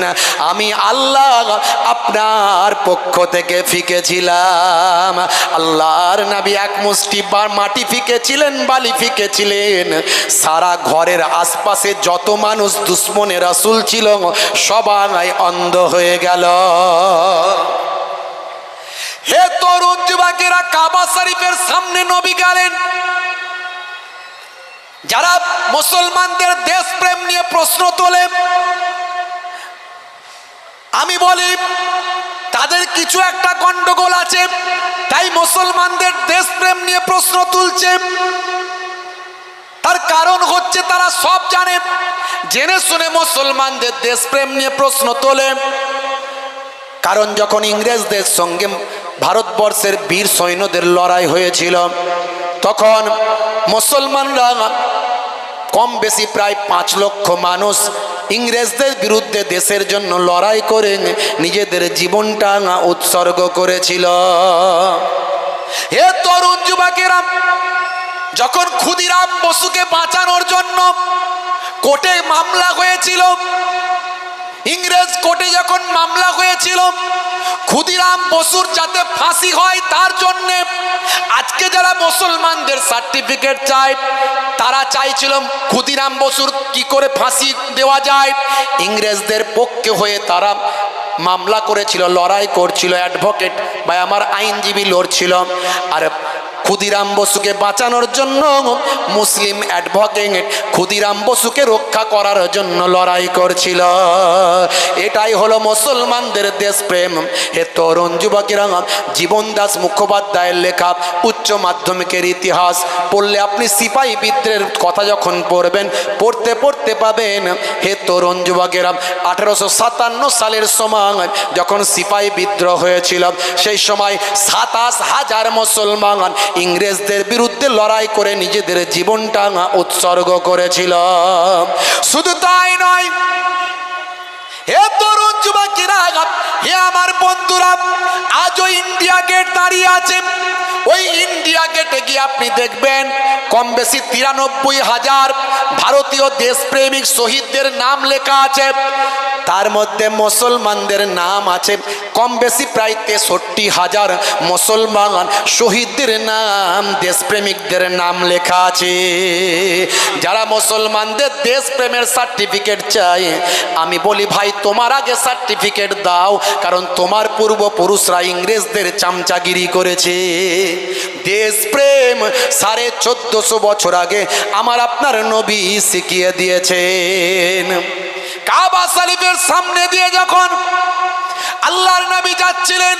আমি আল্লাহ আপনার পক্ষ থেকে ফিকেছিলাম। আল্লাহর নবী এক মুষ্টি মাটি ফিকেছিলেন, বালি ফিকেছিলেন, সারা ঘরের আশপাশে যত মানুষ দুশমনে রাসূল ছিল সবাই অন্ধ হয়ে গেল। হে তরুণ যুবকেরা, কাবা শরীফের সামনে নবী গেলেন। যারা মুসলমানদের দেশপ্রেম নিয়ে প্রশ্ন তোলে, আমি বলি তাদের কিছু একটা গন্ডগোল আছে, তাই মুসলমানদের দেশপ্রেম নিয়ে প্রশ্ন তুলছে। তার কারণ হচ্ছে তারা সব জানে, জেনে শুনে মুসলমানদের দেশপ্রেম নিয়ে প্রশ্ন তোলে। কারণ যখন ইংরেজদের সঙ্গে ভারতবর্ষের বীর সৈন্যদের লড়াই হয়েছিল, তখন মুসলমানরা কম বেশি প্রায় 5 লক্ষ মানুষ ইংরেজদের বিরুদ্ধে দেশের জন্য লড়াই করে নিজেদের জীবনটা উৎসর্গ করেছিল। হে তরুণ যুবকেরা, যখন ক্ষুদিরাম বসুকে বাঁচানোর জন্য কোর্টে মামলা হয়েছিল, ইংরেজ কোর্টে যখন মামলা হয়েছিল, ক্ষুদিরাম বসুর যাতে ফাঁসি হয় তার জন্যে আজকে যারা মুসলমানদের সার্টিফিকেট চায়, তারা চাইছিল ক্ষুদিরাম বসুর কি করে ফাঁসি দেওয়া যায়। ইংরেজদের পক্ষে হয়ে তারা মামলা করেছিল, লড়াই করছিল, অ্যাডভোকেট বা আমার আইনজীবী লড়ছিল। আর ক্ষুদিরাম বসুকে বাঁচানোর জন্য মুসলিম অ্যাডভোকেট ক্ষুদিরাম বসুকে রক্ষা করার জন্য লড়াই করছিল। এটাই হলো মুসলমানদের দেশপ্রেম। হে তরুণ যুবকেরা, জীবন দাস মুখোপাধ্যায়ের লেখা উচ্চ মাধ্যমিকের ইতিহাস পড়লে আপনি সিপাহী বিদ্রোহের কথা যখন পড়বেন, পড়তে পড়তে পাবেন, হে তরুণ যুবকেরা, 1857 সালের সময় যখন সিপাহী বিদ্রোহ হয়েছিল, সেই সময় 27,000 মুসলমান ইংরেজদের বিরুদ্ধে লড়াই করে নিজেদের জীবনটা উৎসর্গ করেছিল। শুধু তাই নয়, হে তরুণ যুবকেরা, হে আমার বন্ধুরা, আজও ইন্ডিয়া গেট দাঁড়িয়ে আছে। ওই ইন্ডিয়া গেটে গিয়ে আপনি দেখবেন কম বেশি 93,000 ভারতীয় দেশপ্রেমিক শহীদদের নাম লেখা আছে। তার মধ্যে মুসলমানদের নাম আছে কম বেশি প্রায় 63,000 মুসলমান শহীদদের নাম, দেশপ্রেমিকদের নাম লেখা আছে। যারা মুসলমানদের দেশপ্রেমের সার্টিফিকেট চাই, আমি বলি ভাই তোমার আগে সার্টিফিকেট দাও, কারণ তোমার পূর্বপুরুষরা ইংরেজদের চামচাগিরি করেছে। দেশপ্রেম 1450 বছর আগে আমার আপনার নবী শিখিয়ে দিয়েছেন। কাবা শরীফের সামনে দিয়ে যখন আল্লাহর নবী যাচ্ছিলেন,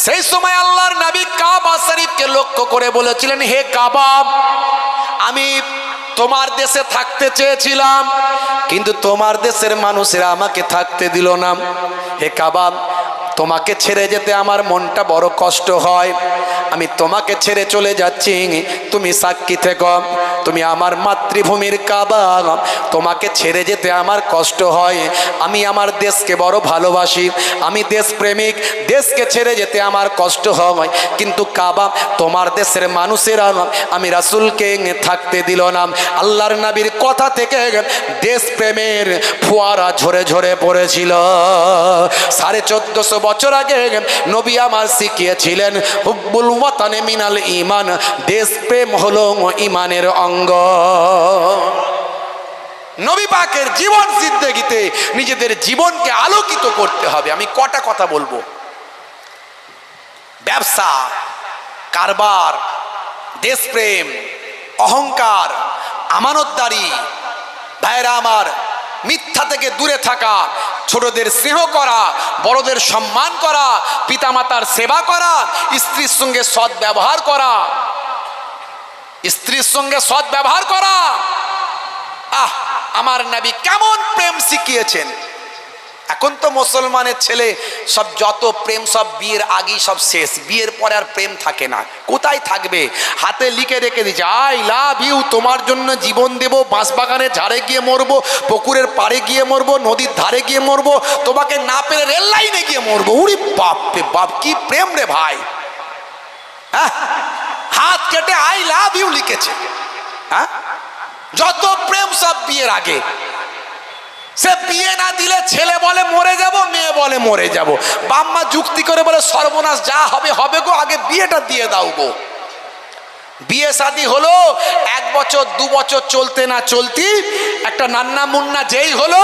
সেই সময় আল্লাহর নবী কাবা শরীফকে লক্ষ্য করে বলেছিলেন, হে কাবা, আমি তোমার দেশে থাকতে চেয়েছিলাম, কিন্তু তোমার দেশের মানুষেরা আমাকে থাকতে দিল না। হে কাবা, তোমাকে ছেড়ে যেতে আমার মনটা বড় কষ্ট হয়। আমি তোমাকে ছেড়ে চলে যাচ্ছি, তুমি সাক্ষী থেকো। তুমি আমার মাতৃভূমির কাবা, তোমাকে ছেড়ে যেতে আমার কষ্ট হয়। আমি আমার দেশকে বড় ভালোবাসি, আমি দেশপ্রেমিক, দেশকে ছেড়ে যেতে আমার কষ্ট হয়, কিন্তু কাবা তোমার দেশের মানুষেরা আমি রাসূলকে থাকতে দিল না। আল্লাহর নবীর কথা থেকে দেশপ্রেমের ফোয়ারা ঝরে ঝরে পড়েছিল। 1450 বছর আগে নবী আমার শিখিয়েছিলেন, হুব্বুল ওয়াতানে মিনাল ঈমান, দেশপ্রেম হলো ঈমানের অঙ্গ। নবী পাকের জীবন জিন্দেগিতে নিজেদের জীবনকে আলোকিত করতে হবে। আমি কটা কথা বলবো। ব্যবসা, কারবার, দেশপ্রেম, অহংকার, আমানতদারি, ভাইরা আমার, মিথ্যা থেকে দূরে থাকা, ছোটদের স্নেহ করা, বড়দের সম্মান করা, পিতামাতার সেবা করা, স্ত্রীর সঙ্গে সৎ ব্যবহার করা, স্ত্রীর সঙ্গে সৎ ব্যবহার করা। আমার নবী কেমন প্রেম শিখিয়েছেন। এখন তো মুসলমানের ছেলে সব যত প্রেম সব বিয়ের আগেই সব শেষ, বিয়ের পরে আর প্রেম থাকে না। কোথায় থাকবে? হাতে লিখে রেখে দিচ্ছে, আই লাভ ইউ, তোমার জন্য জীবন দেব, বাঁশবাগানের ঝাড়ে গিয়ে মরবো, পুকুরের পাড়ে গিয়ে মরবো, নদীর ধারে গিয়ে মরবো, তোমাকে না পেরে রেল লাইনে গিয়ে মরবো। উরি বাপ রে বাপ, কি প্রেম রে ভাই। হ্যাঁ, হাত কেটে আই লাভ ইউ লিখেছে। হ্যাঁ, যত প্রেম সব বিয়ের আগে। সে বিয়ে না দিলে ছেলে বলে মরে যাব, মেয়ে বলে মরে যাব, বাম্মা যুক্তি করে বলে সর্বনাশ, যা হবে হবে গো, আগে বিয়েটা দিয়ে দাও গো। বিয়ে শাদী হলো 1 বছর 2 বছর চলতে না চলতি একটা নান্না মুন্না যেই হলো,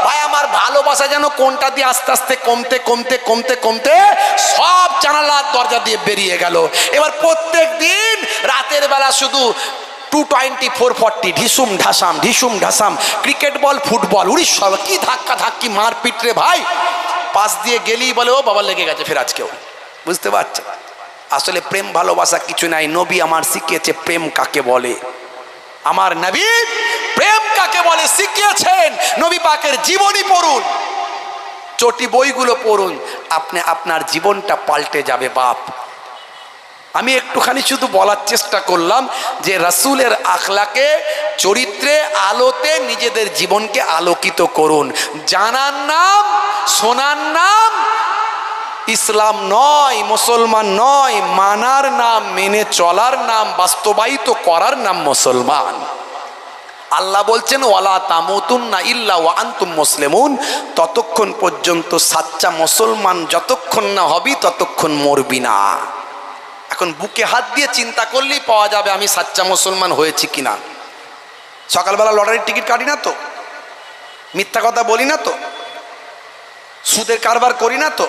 ভাই আমার ভালোবাসা যেন কোনটা দিয়ে আস্তে আস্তে কমতে কমতে কমতে কমতে সব জানালার দরজা দিয়ে বেরিয়ে গেল। এবার প্রত্যেক দিন রাতের বেলা শুধু 220 440 ঢিসুম ঢাসাম ঢিসুম ঢাসাম, ক্রিকেট বল, ফুটবল, উড়িষ্যা, কি ধাক্কা ধাক্কি মারপিট রে ভাই। পাশ দিয়ে গেলেই বলে ও বাবা লেগে গেছে ফের আজকেও। বুঝতে পারছে? আসলে প্রেম ভালোবাসা কিছু নাই। নবী আমার শিখিয়েছে প্রেম কাকে বলে। আমার নবী প্রেম কাকে বলে শিখিয়েছেন। নবী পাকের জীবনী পড়ুন, চটি বইগুলো পড়ুন, আপনি আপনার জীবনটা পাল্টে যাবে বাপ। আমি একটুখানি শুধু বলার চেষ্টা করলাম যে রাসূলের আখলাকে, চরিত্রে, আলোতে নিজেদের জীবনকে আলোকিত করুন। জানার নাম, শোনার নাম ইসলাম নয়, মুসলমান নয়। মানার নাম, মেনে চলার নাম, বাস্তবায়িত করার নাম মুসলমান। আল্লাহ বলছেন ওয়ালা তামুতুন্না ইল্লা ওয়া আনতুম মুসলিমুন, ততক্ষণ পর্যন্ত সাচ্চা মুসলমান যতক্ষণ না হবি ততক্ষণ মরবি না। এখন বুকে হাত দিয়ে চিন্তা করলেই পাওয়া যাবে আমি সাচ্চা মুসলমান হয়েছি কিনা। সকালবেলা লটারির টিকিট কাটি না তো, মিথ্যা কথা বলি না তো, সুদের কারবার করি না তো,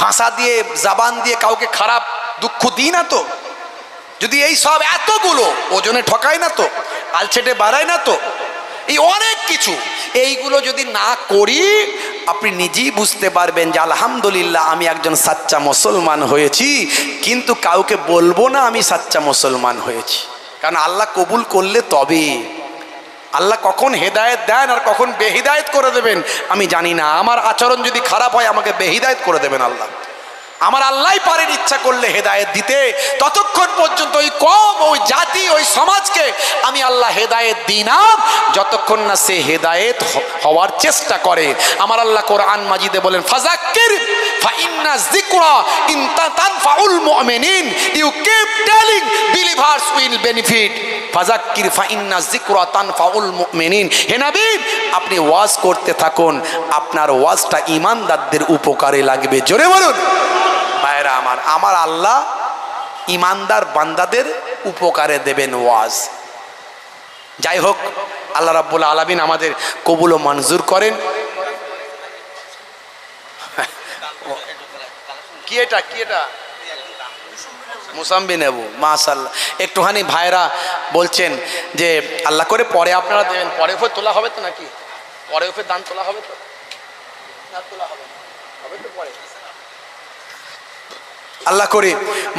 ভাষা দিয়ে জবান দিয়ে কাউকে খারাপ দুঃখ দিই না তো, যদি এই সব এতগুলো ওজনে ঠকাই না তো, আলছেটে বাড়াই না তো, এই অনেক কিছু এইগুলো যদি না করি আপনি নিজেই বুঝতে পারবেন যে আলহামদুলিল্লাহ আমি একজন সাচ্চা মুসলমান হয়েছি। কিন্তু কাউকে বলবো না আমি সাচ্চা মুসলমান হয়েছি, কারণ আল্লাহ কবুল করলে তবে। আল্লাহ কখন হেদায়েত দেন আর কখন বেহিদায়েত করে দেবেন আমি জানি না। আমার আচরণ যদি খারাপ হয় আমাকে বেহিদায়েত করে দেবেন আল্লাহ। আমার আল্লাহই পারেন ইচ্ছা করলে হেদায়েত দিতে। ততক্ষণ পর্যন্ত ওই কম, ওই জাতি, ওই সমাজকে আমি আল্লাহ হেদায়েত দিই না যতক্ষণ না সে হেদায়েত হওয়ার চেষ্টা করে। আমার আল্লাহ কোরআন মাজিদে বলেন, ফাযাক্কির ফাইন্না যিকরা ইন তানফাউল মুমিনিন। You keep telling believers will benefit. ফাযাক্কির ফাইন্না যিকরা তানফাউল মুমিনিন। হে নবী, আপনি ওয়াজ করতে থাকুন, আপনার ওয়াজটা ঈমানদারদের উপকারে লাগবে। জোরে বলুন ভাইরা আমার, আমার আল্লাহ ঈমানদার বান্দাদের উপকারে দেবেন ওয়াজ। যাই হোক, আল্লাহ রাব্বুল আলামিন আমাদের কবুল ও মঞ্জুর করেন। কি এটা কি এটা? মুসাম্বি নেবু, মাশাআল্লাহ। একটুখানি ভাইরা বলছেন যে আল্লাহ করে পরে আপনারা দেবেন, পরে ফের তোলা হবে তো নাকি? পরে ফের দান তোলা হবে তো না? তোলা হবে হবে তো পরে, আল্লাহ করে।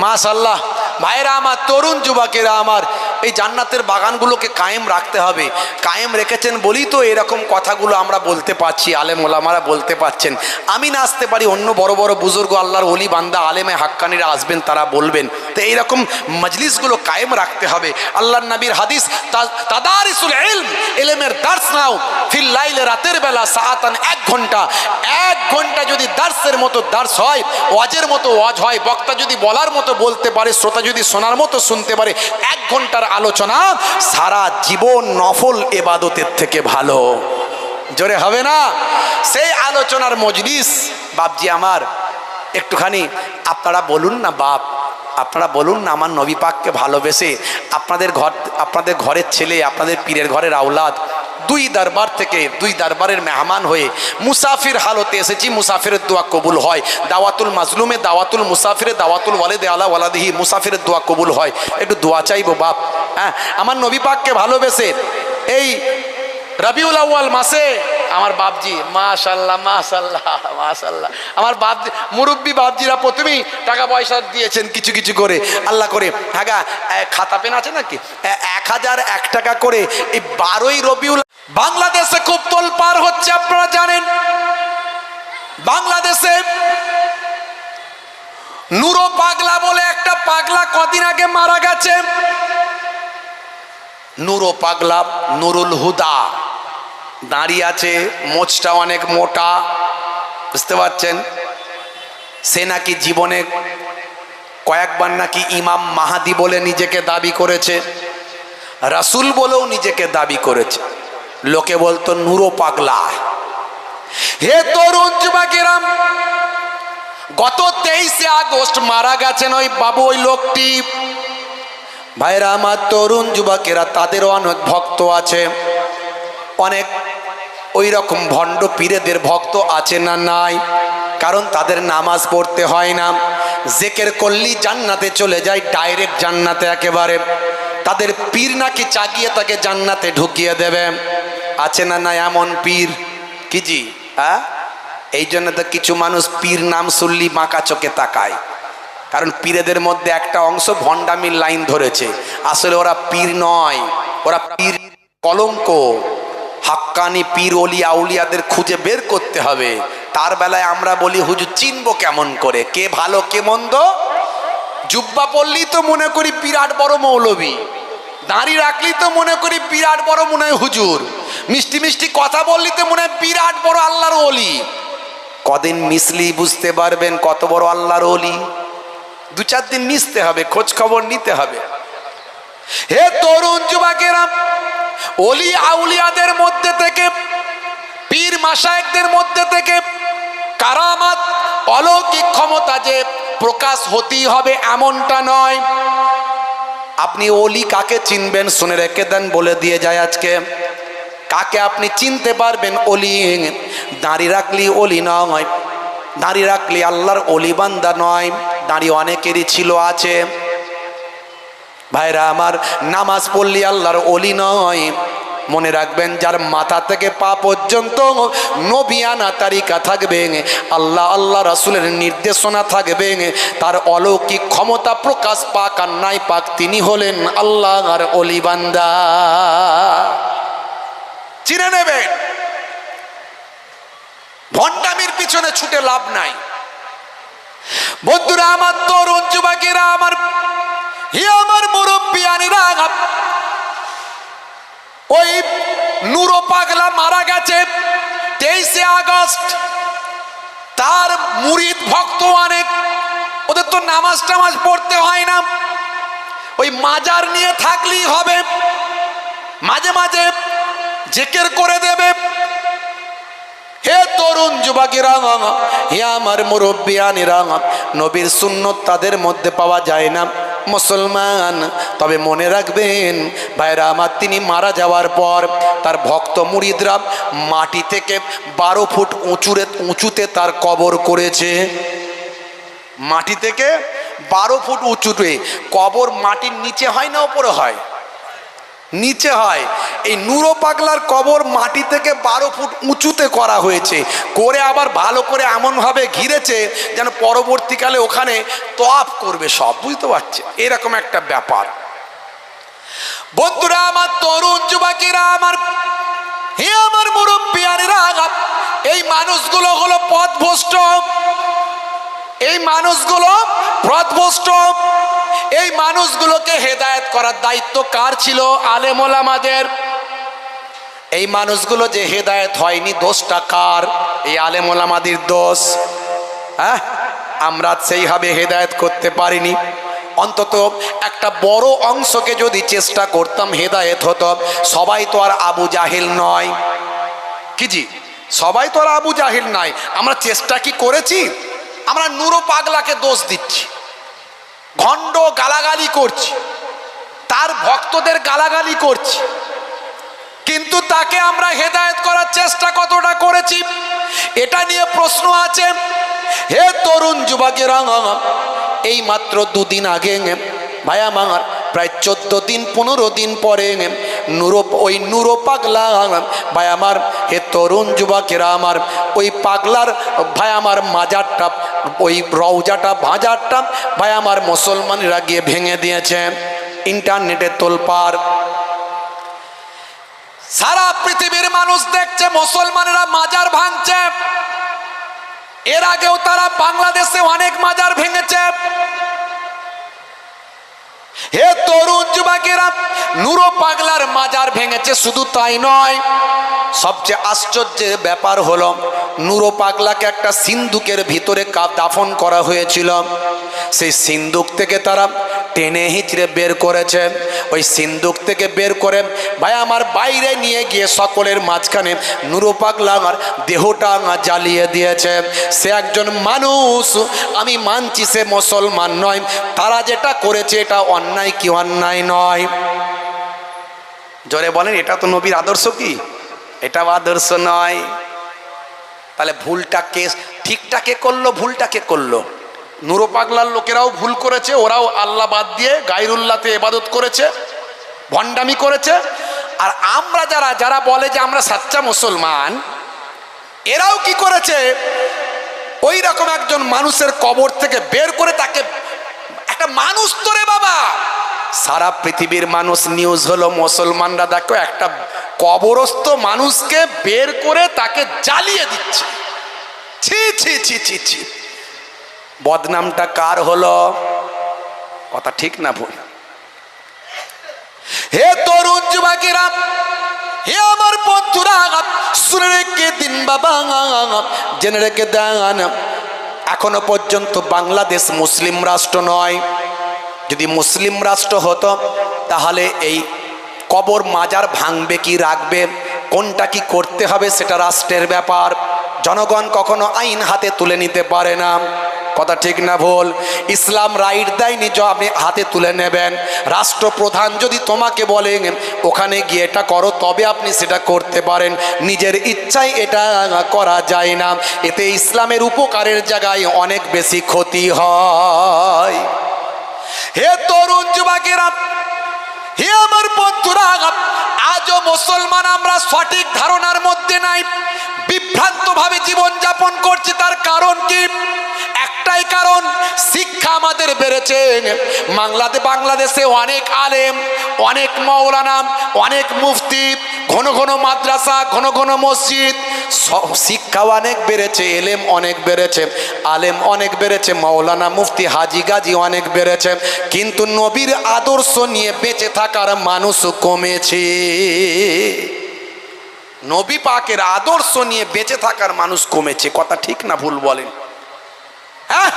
মাশাআল্লাহ ভাইরা আমার, তরুণ যুবকেরা আমার, এই জান্নাতের বাগানগুলোকে কায়েম রাখতে হবে। কায়েম রেখেছেন বলেই তো এরকম কথাগুলো আমরা বলতে পারছি, আলেম ওলামারা বলতে পারছেন। আমি না আসতে পারি, অন্য বড় বড় বুজুর্গ আল্লাহর ওলি বান্দা আলেমে হাক্কানিরা আসবেন, তারা বলবেন। তো এইরকম মজলিসগুলো কায়েম রাখতে হবে। আল্লাহর নবীর হাদিস, তাদারিসুল ইলম, ইলমের দার্স নাও ফিল লাইলে, রাতের বেলা সাআতান, 1 ঘন্টা। 1 ঘন্টা যদি দার্সের মতো দার্স হয়, ওয়াজের মতো ওয়াজ হয়, বক্তা যদি বলার মতো বলতে পারে, শ্রোতা যদি শোনার মতো শুনতে পারে, 1 ঘন্টার আলোচনা সারা জীবন নফল ইবাদতের থেকে ভালো। জোরে হবে না? সেই আলোচনার মজলিস। বাপজি আমার, একটুখানি আপনারা বলুন না বাপ, আপনারা বলুন না আমার নবী পাককে ভালোবেসে আপনাদের ঘরের ছেলে, আপনাদের পীরের ঘরের আওলাদ, 2 দরবার থেকে 2 দরবারের মেহমান হয়ে মুসাফির হালতে এসেছি। মুসাফিরের দোয়া কবুল হয়। দাওয়াতুল মাজলুমে, দাওয়াতুল মুসাফিরে, দাওয়াতুল ওয়ালিদে আলা ওয়ালাদিহি, মুসাফিরের দোয়া কবুল হয়। একটু দোয়া চাইবো বাপ। হ্যাঁ, আমার নবী পাককে ভালোবেসে এই রবিউল আউয়াল মাসে আমার বাপজি, মাশাআল্লাহ মাশাআল্লাহ মাশাআল্লাহ, আমার বাপ মুরব্বী বাপজিরা প্রথমেই টাকা পয়সা দিয়েছেন কিছু কিছু করে, আল্লাহ করে। হ্যাঁ, খাতা পেন আছে নাকি? 1001 টাকা করে এই 12ই রবিউল। বাংলাদেশে খুব তোলপাড় হচ্ছে, আপনারা জানেন। বাংলাদেশে নুরো পাগলা বলে একটা পাগলা কদিন আগে মারা গেছে। নুরো পাগলা, নুরুল হুদা, দাঁড়িয়ে আছে, মোচটা অনেক মোটা, বুঝতে পারছেন। সে নাকি জীবনে কয়েকবার নাকি ইমাম মাহাদি বলে নিজেকে দাবি করেছে, রাসূল বলেও নিজেকে দাবি করেছে। লোকে বলতো নুরো পাগলা। হে তরুণ যুবকেরা, গত 23শে আগস্ট মারা গেছেন ওই বাবু, ওই লোকটি। ভাইরা আমার, তরুণ যুবকেরা, তাদেরও অনেক ভক্ত আছে, অনেক ওই রকম ভণ্ড পীরেদের ভক্ত আছে না নাই? কারণ তাদের নামাজ পড়তে হয় না, জিকির করলেই জান্নাতে চলে যায়, ডাইরেক্ট জান্নাতে একেবারে। তাদের পীর নাকি চাগিয়ে তাকে জান্নাতে ঢুকিয়ে দেবে। আছে না নাই এমন পীর? কি জি? হ্যাঁ, এই জন্য তো কিছু মানুষ পীর নাম শুনলি বাঁকা চোখে তাকায়, কারণ পীরেদের মধ্যে একটা অংশ ভণ্ডামির লাইন ধরেছে। আসলে ওরা পীর নয়, ওরা পীর কলঙ্ক। হাক্কানি পীর ওলি আউলিয়াদের খুঁজে বের করতে হবে। তার বেলায় আমরা বলি হুজুর চিনবো কেমন করে, কে ভালো কে মন্দ? জুব্বা পরলেই তো মনে করি বিরাট বড় মৌলবী, দাঁড়ি রাখলেই তো মনে করি বিরাট বড় মনে হয় হুজুর, মিষ্টি মিষ্টি কথা বললি তো মনে হয় বিরাট বড় আল্লাহর ওলি। কদিন মিশলি বুঝতে পারবেন কত বড় আল্লাহর ওলি। 2-4 দিন মিশতে হবে, খোঁজ খবর নিতে হবে। হে তরুণ যুবকেরা, ওলি আউলিয়াদের মধ্যে থেকে, পীর মাশায়েখদের মধ্যে থেকে কারামাত, অলৌকিক ক্ষমতা যে প্রকাশ হতেই হবে এমনটা নয়। আপনি ওলি কাকে চিনবেন শুনে রেখে দেন, বলে দিয়ে যায় আজকে। কাকে আপনি চিনতে পারবেন অলি? দাড়ি রাখলি অলি নয়, দাড়ি রাখলি আল্লাহর অলি বান্দা নয়। দাড়ি অনেকেরই ছিল, আছে। ভাইরা আমার, নামাজ পড়লি আল্লাহর অলি নয়। মনে রাখবেন, যার মাথা থেকে পা পর্যন্ত নবিয়ানা তারিকা থাকবে, আল্লাহ আল্লাহ রাসূলের নির্দেশনা থাকবে, তার অলৌকিক ক্ষমতা প্রকাশ পাক আর নাই পাক, তিনি হলেন আল্লাহর অলি বান্দা। চিনে নেবেন, ভণ্ডামির পিছনে ছুটে লাভ নাই। বন্ধুরা আমার, তরুণ যুবকেরা আমার, হে আমার মুরব্বিয়ানিরা, ওই নূর পাগলা মারা গেছে 23শে আগস্ট। তার মুরিদ ভক্ত অনেক, ওদের তো নামাজ টামাজ পড়তে হয় না, ওই মাজার নিয়ে থাকলেই হবে, মাঝে মাঝে জিকির করে দেবে। হে তরুণ যুবকেরা, হে আমার মুরব্বিয়ানিরা, নবীর সুন্নত তাদের মধ্যে পাওয়া যায় না মুসলমান। তবে মনে রাখবেন ভাইরা আমার, তিনি মারা যাওয়ার পর তার ভক্ত মুরিদরা মাটি থেকে 12 ফুট উঁচুতে তার কবর করেছে। মাটি থেকে 12 ফুট উঁচুতে কবর। মাটির নিচে হয় না উপরে হয়? নিচে হয়। এই নূর পাগলার কবর মাটি থেকে 12 ফুট উঁচুতে করা হয়েছে, করে আবার ভালো করে এমনভাবে ঘিরেছে যেন পরবর্তীকালে ওখানে তওয়াফ করবে সব, বুঝতে পারছে? এরকম একটা ব্যাপার। বন্ধুরা আমার, তরুণ যুবকেরা আমার, হে আমার মুরব্বিয়ানেরা, এই মানুষগুলো হলো পথভ্রষ্ট, এই মানুষগুলো পথভ্রষ্ট। এই মানুষগুলোকে হেদায়েত করার দায়িত্ব কার ছিল? আলেম ওলামাদের। এই মানুষগুলো যে হেদায়েত হয়নি, দোষটা কার? এই আলেম ওলামাদের দোষ। হ্যাঁ, আমরা সেইভাবে হেদায়েত করতে পারিনি। অন্তত একটা বড় অংশকে যদি চেষ্টা করতাম হেদায়েত হতো। সবাই তো আর আবু জাহিল নয়, কি জি? সবাই তো আর আবু জাহিল নয়। আমরা চেষ্টা কি করেছি? আমরা নূর পাগলাকে দোষ দিচ্ছি, ভণ্ড গালাগালি করছি, তার ভক্তদের গালাগালি করছি, কিন্তু তাকে আমরা হেদায়েত করার চেষ্টা কতটা করেছি এটা নিয়ে প্রশ্ন আছে। হে তরুণ যুবকেরা, এই মাত্র 2 দিন আগে ভাই আমার, প্রায় 14 দিন 15 দিন পরে ওই নূর পাগলা ভাই আমার, হে তরুণ যুবকেরা আমার, ওই পাগলার ভাই আমার মাজারটা, ওই রওজাটা বাজারটা ভাই আমার মুসলমানরা গিয়ে ভেঙে দিয়েছে। ইন্টারনেটে তোলপাড়, সারা পৃথিবীর মানুষ দেখছে মুসলমানেরা মাজার ভাঙছে। এর আগেও তারা বাংলাদেশে অনেক মাজার ভেঙেছে। হে তরুণ যুবকেরা, নূর পাগলার মাজার ভেঙেছে, শুধু তাই নয়, সবচেয়ে আশ্চর্যের ব্যাপার হলো নূর পাগলাকে একটা সিন্দুকের ভিতরে দাফন করা হয়েছিল। সেই সিন্দুক থেকে তারা টেনে হিঁচড়ে বের করেছে। ওই সিন্দুক থেকে বের করে ভাই আমার বাইরে নিয়ে গিয়ে সকলের মাঝখানে নূর পাগলা আমার দেহটা জ্বালিয়ে দিয়েছে। সে একজন মানুষ, আমি মানছি সে মুসলমান নয়, তারা যেটা করেছে এটা অন্যায় কি অন্যায় নয়? জোরে বলেন, এটা তো নবীর আদর্শ কি? এটা আদর্শ নয়। তাহলে ভুলটা কে, ঠিকটা কে করলো, ভুলটা কে করলো? নূর পাগলার লোকেরাও ভুল করেছে, ওরাও আল্লাহ বাদ দিয়ে গায়রুল্লাহতে ইবাদত করেছে, ভণ্ডামি করেছে। আর আমরা যারা বলে যে আমরা সাচ্চা মুসলমান, এরাও কি করেছে? ওই রকম একজন মানুষের কবর থেকে বের করে তাকে, একটা মানুষ তো রে বাবা, সারা পৃথিবীর মানুষ নিউজ হলো মুসলমানরা দেখো একটা কবরস্থ মানুষকে বের করে তাকে জ্বালিয়ে দিচ্ছে। ছি ছি ছি ছি ছি, বদনামটা কার হলো? কথা ঠিক না ভুল? হে তরুণ যুবকেরা, হে আমার বন্ধুরা, শুনে রেখে দিন বাবা, জেনে রেখে দেন, এখনো পর্যন্ত বাংলাদেশ মুসলিম রাষ্ট্র নয়। যদি মুসলিম রাষ্ট্র হতো তাহলে এই কবর মাজার ভাঙবে কি রাখবে, কোনটা কি করতে হবে সেটা রাষ্ট্রের ব্যাপার। জনগণ কখনো আইন হাতে তুলে নিতে পারে না। কথা ঠিক না ভুল? ইসলাম রাইট দেয়নি যে আপনি হাতে তুলে নেবেন। রাষ্ট্রপ্রধান যদি তোমাকে বলেন ওখানে গিয়ে এটা করো, তবে আপনি সেটা করতে পারেন। নিজের ইচ্ছায় এটা করা যায় না। এতে ইসলামের উপকারের জায়গায় অনেক বেশি ক্ষতি হয়। হে তরুণ যুবকেরা, হে আমার বন্ধুরা, আজও মুসলমান আমরা সঠিক ধারণার মধ্যে নাই, বিভ্রান্ত ভাবে জীবন যাপন করছি। তার কারণ কি? একটাই কারণ, শিক্ষা আমাদের বেড়েছে। বাংলাদেশে অনেক আলেম, অনেক মৌলানা, অনেক মুফতি, ঘন ঘন মাদ্রাসা, ঘন ঘন মসজিদ, শিক্ষা অনেক বেড়েছে, এলেম অনেক বেড়েছে, আলেম অনেক বেড়েছে, মৌলানা মুফতি হাজি গাজি অনেক বেড়েছে, কিন্তু নবীর আদর্শ নিয়ে বেঁচে থাকার মানুষ কমেছে। নবী পাকের আদর্শ নিয়ে বেঁচে থাকার মানুষ কমেছে। কথা ঠিক না ভুল বলেন? হ্যাঁ,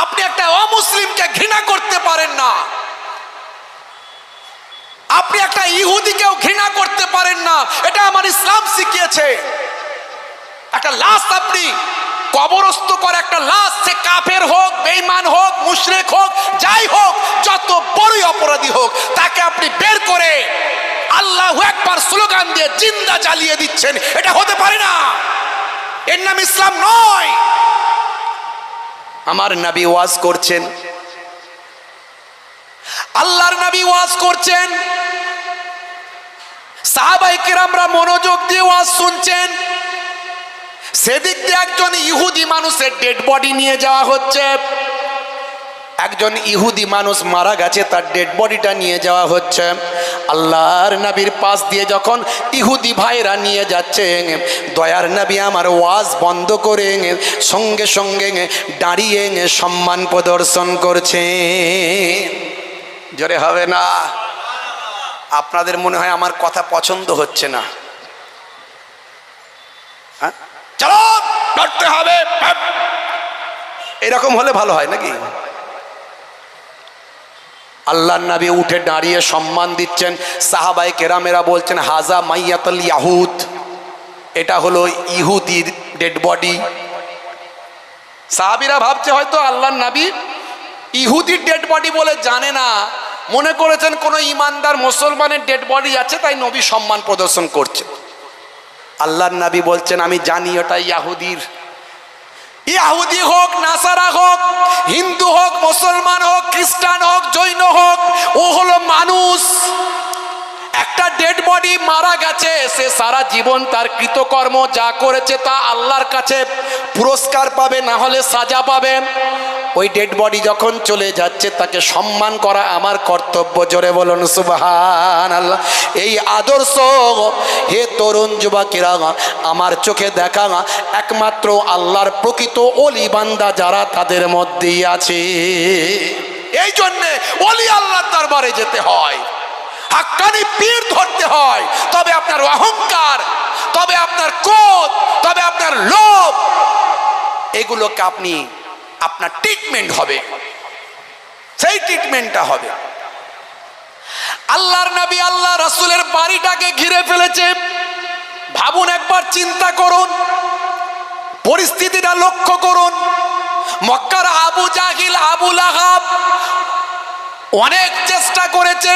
আপনি একটা অমুসলিমকে ঘৃণা করতে পারেন না, আপনি একটা ইহুদিকেও ঘৃণা করতে পারেন না। এটা আমার ইসলাম শিখিয়েছে। একটা লাশ আপনি কবরস্থ করে, একটা লাশ, সে কাফের হোক, বেঈমান হোক, মুশরিক হোক, যাই হোক, যত বড়ই অপরাধী হোক, তাকে আপনি বের করে আল্লাহু আকবার স্লোগান দিয়ে জিন্দা জ্বালিয়ে দিচ্ছেন। এটা হতে পারে না, এর নাম ইসলাম নয়। আমার নবী ওয়াজ করছেন, আল্লাহর নবী ওয়াজ করছেন, সাহাবায়ে কেরামরা মনোযোগ দিয়ে ওয়াজ শুনছেন। সেদিক দিয়ে একজন ইহুদি মানুষের ডেড বডি নিয়ে যাওয়া হচ্ছে। একজন ইহুদি মানুষ মারা গেছে, তার ডেড বডিটা নিয়ে যাওয়া হচ্ছে। আল্লাহর নবীর পাশ দিয়ে যখন ইহুদি ভাইরা নিয়ে যাচ্ছে, দয়ার নবী আমার ওয়াজ বন্ধ করে সঙ্গে সঙ্গে দাঁড়িয়ে সম্মান প্রদর্শন করছে। জোরে হবে না? আপনাদের মনে হয় আমার কথা পছন্দ হচ্ছে না? হ্যাঁ, চলো লড়তে হবে, এরকম হলে ভালো হয় নাকি? আল্লাহর নবী উঠে দাঁড়িয়ে সম্মান দিচ্ছেন। সাহাবায়ে কেরামেরা বলছেন হাজা মাইয়াতুল ইয়াহুদ, এটা হলো ইহুদির ডেড বডি। সাহাবীরা ভাবছে হয়তো আল্লাহর নবী ইহুদির ডেড বডি বলে জানে না, মনে করেছেন কোনো ইমানদার মুসলমানের ডেড বডি আছে, তাই নবী সম্মান প্রদর্শন করছে। আল্লাহর নবী বলছেন আমি জানি ওটা ইয়াহুদির। ইহুদি হোক, নাসারা হোক, হিন্দু হোক, মুসলমান হোক, খ্রিস্টান হোক, জৈন হোক, ও হলো মানুষ। একটা ডেড বডি মারা গেছে, সে সারা জীবন তার কৃতকর্ম যা করেছে তা আল্লাহর কাছে পুরস্কার পাবে, না হলে সাজা পাবে। ওই ডেড বডি যখন চলে যাচ্ছে তাকে সম্মান করা আমার কর্তব্য। জোরে বলুন সুবহানাল্লাহ। এই আদর্শ হে তরুণ যুবকেরা আমার চোখে দেখা একমাত্র আল্লাহর প্রকৃত ওলি বান্দা যারা তাদের মধ্যেই আছে। এই জন্যে ওলি আল্লাহর দরবারে যেতে হয়, হাক্কানি পীর ধরতে হয়, তবে আপনার অহংকার, তবে আপনার ক্রোধ, তবে আপনার লোভ, এগুলোকে আপনি আপনার ট্রিটমেন্ট হবে, সেই ট্রিটমেন্টটা হবে। আল্লাহর নবী আল্লাহ রাসূলের বাড়িটাকে ঘিরে ফেলেছে। ভাবুন, একবার চিন্তা করুন, পরিস্থিতিটা লক্ষ্য করুন। মক্কার আবু জাহিল, আবু লাহাব অনেক চেষ্টা করেছে,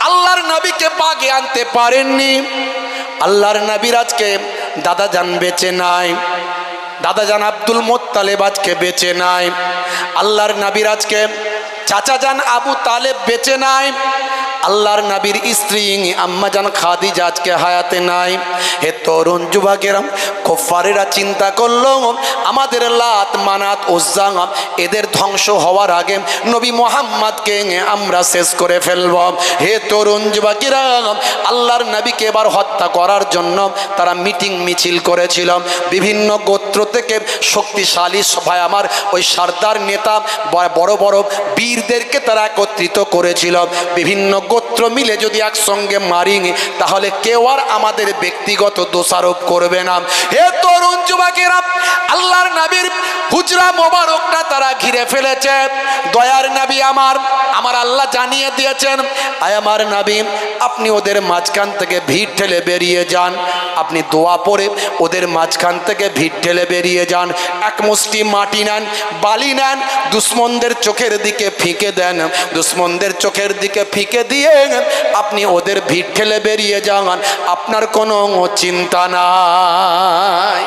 আল্লাহর নবীকে বাগে আনতে পারেননি। আল্লাহর নবীর আজকে দাদা জান বেঁচে নাই, দাদা জান আব্দুল মুত্তালিব আজকে বেঁচে নাই। আল্লাহর নবীর আজকে চাচা জান আবু তালেব বেঁচে নাই। আল্লাহর নবীর স্ত্রী আম্মা জান খাদিজা আজকে হায়াতে নাই। হে তরুণ যুবকেরা, কুফারেরা চিন্তা করলো আমাদের লাত, মানাত, উজ্জা এদের ধ্বংস হওয়ার আগে নবী মুহাম্মদকে আমরা শেষ করে ফেলব। হে তরুণ যুবকেরা, আল্লাহর নবীকে এবার হত্যা করার জন্য তারা মিটিং মিছিল করেছিল। বিভিন্ন গোত্র থেকে শক্তিশালী সভায় আমার ওই সর্দার নেতা বড় বড় বীরদেরকে তারা একত্রিত করেছিল। বিভিন্ন গোত্র মিলে যদি একসঙ্গে মারি তাহলে কেউ আর আমাদের ব্যক্তিগত দোষারোপ করবে না। হে তরুণ যুবকেরা, আল্লাহ আল্লাহর নবীর হুজরা মোবারকটা তারা ঘিরে ফেলেছে। দয়ার নবী আমার আল্লাহ জানিয়ে দিয়েছেন, আয় আমার নবী, আপনি ওদের মাঝখান থেকে ভিড় ঠেলে বেরিয়ে যান। আপনি দোয়া পড়ে ওদের মাঝখান থেকে ভিড় ঠেলে বেরিয়ে যান। এক মুষ্টি মাটি নেন, বালি নেন, দুশ্মনদের চোখের দিকে ফিকে দেন। দুশ্মনদের চোখের দিকে ফিকে দিয়ে আপনি ওদের ভিড় ঠেলে বেরিয়ে যান, আপনার কোনো চিন্তা নাই।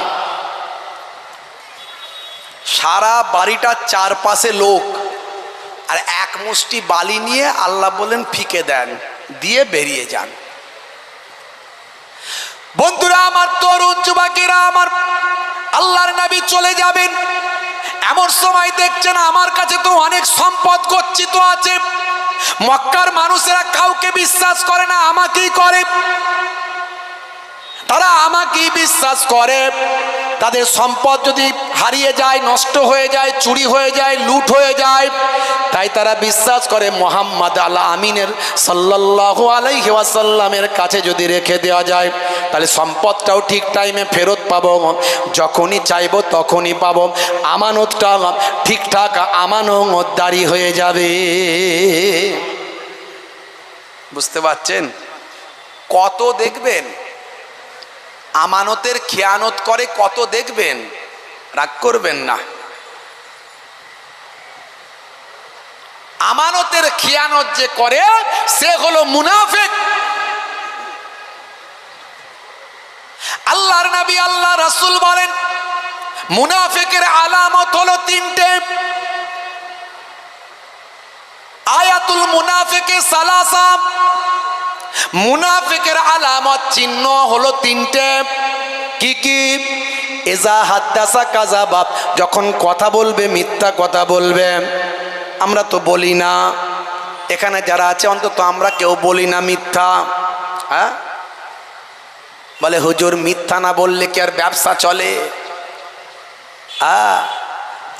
সারা বাড়িটার চারপাশে লোক, আর এক মুষ্টি বালি নিয়ে আল্লাহ বলেন ফিকে দেন, দিয়ে বেরিয়ে যান। বন্ধুরা আমার, তরুণ যুবকেরা আমার, আল্লাহর নবী চলে যাবেন। এমন সময় দেখছেন আমার কাছে তো অনেক সম্পদ গচ্ছিত আছে, মক্কার মানুষেরা কাউকে বিশ্বাস করে না, আমাকেই করে। তারা আমাকেই বিশ্বাস করে। তাদের সম্পদ যদি হারিয়ে যায়, নষ্ট হয়ে যায়, চুরি হয়ে যায়, লুট হয়ে যায়, তাই তারা বিশ্বাস করে মুহাম্মদ আল আমিনের সাল্লাল্লাহু আলাইহি ওয়াসাল্লামের কাছে যদি রেখে দেওয়া যায়, তাহলে সম্পদটাও ঠিক টাইমে ফেরত পাবো, যখনই চাইবো তখনই পাবো, আমানতটা ঠিকঠাক আমানতদারি হয়ে যাবে। বুঝতে পারছেন? কত দেখবেন আমানতের খেয়ানত করে, কত দেখবেন। রাগ করবেন না। আমানতের খেয়ানত যে করে সে হলো মুনাফিক। আল্লাহর নবী আল্লাহ রাসূল বলেন, মুনাফিকের আলামত হলো তিনটে। আয়াতুল মুনাফিকে সালাসা, মুনাফিকের আলামত চিহ্ন হলো তিনটে। কি কি? ইজা হাদ্দাসা কাযাবা, যখন কথা বলবে মিথ্যা কথা বলবে। আমরা তো বলি না, এখানে যারা আছে অন্তত আমরা কেউ বলি না মিথ্যা। হ্যাঁ, বলে হুজুর মিথ্যা না বললে কি আর ব্যবসা চলে?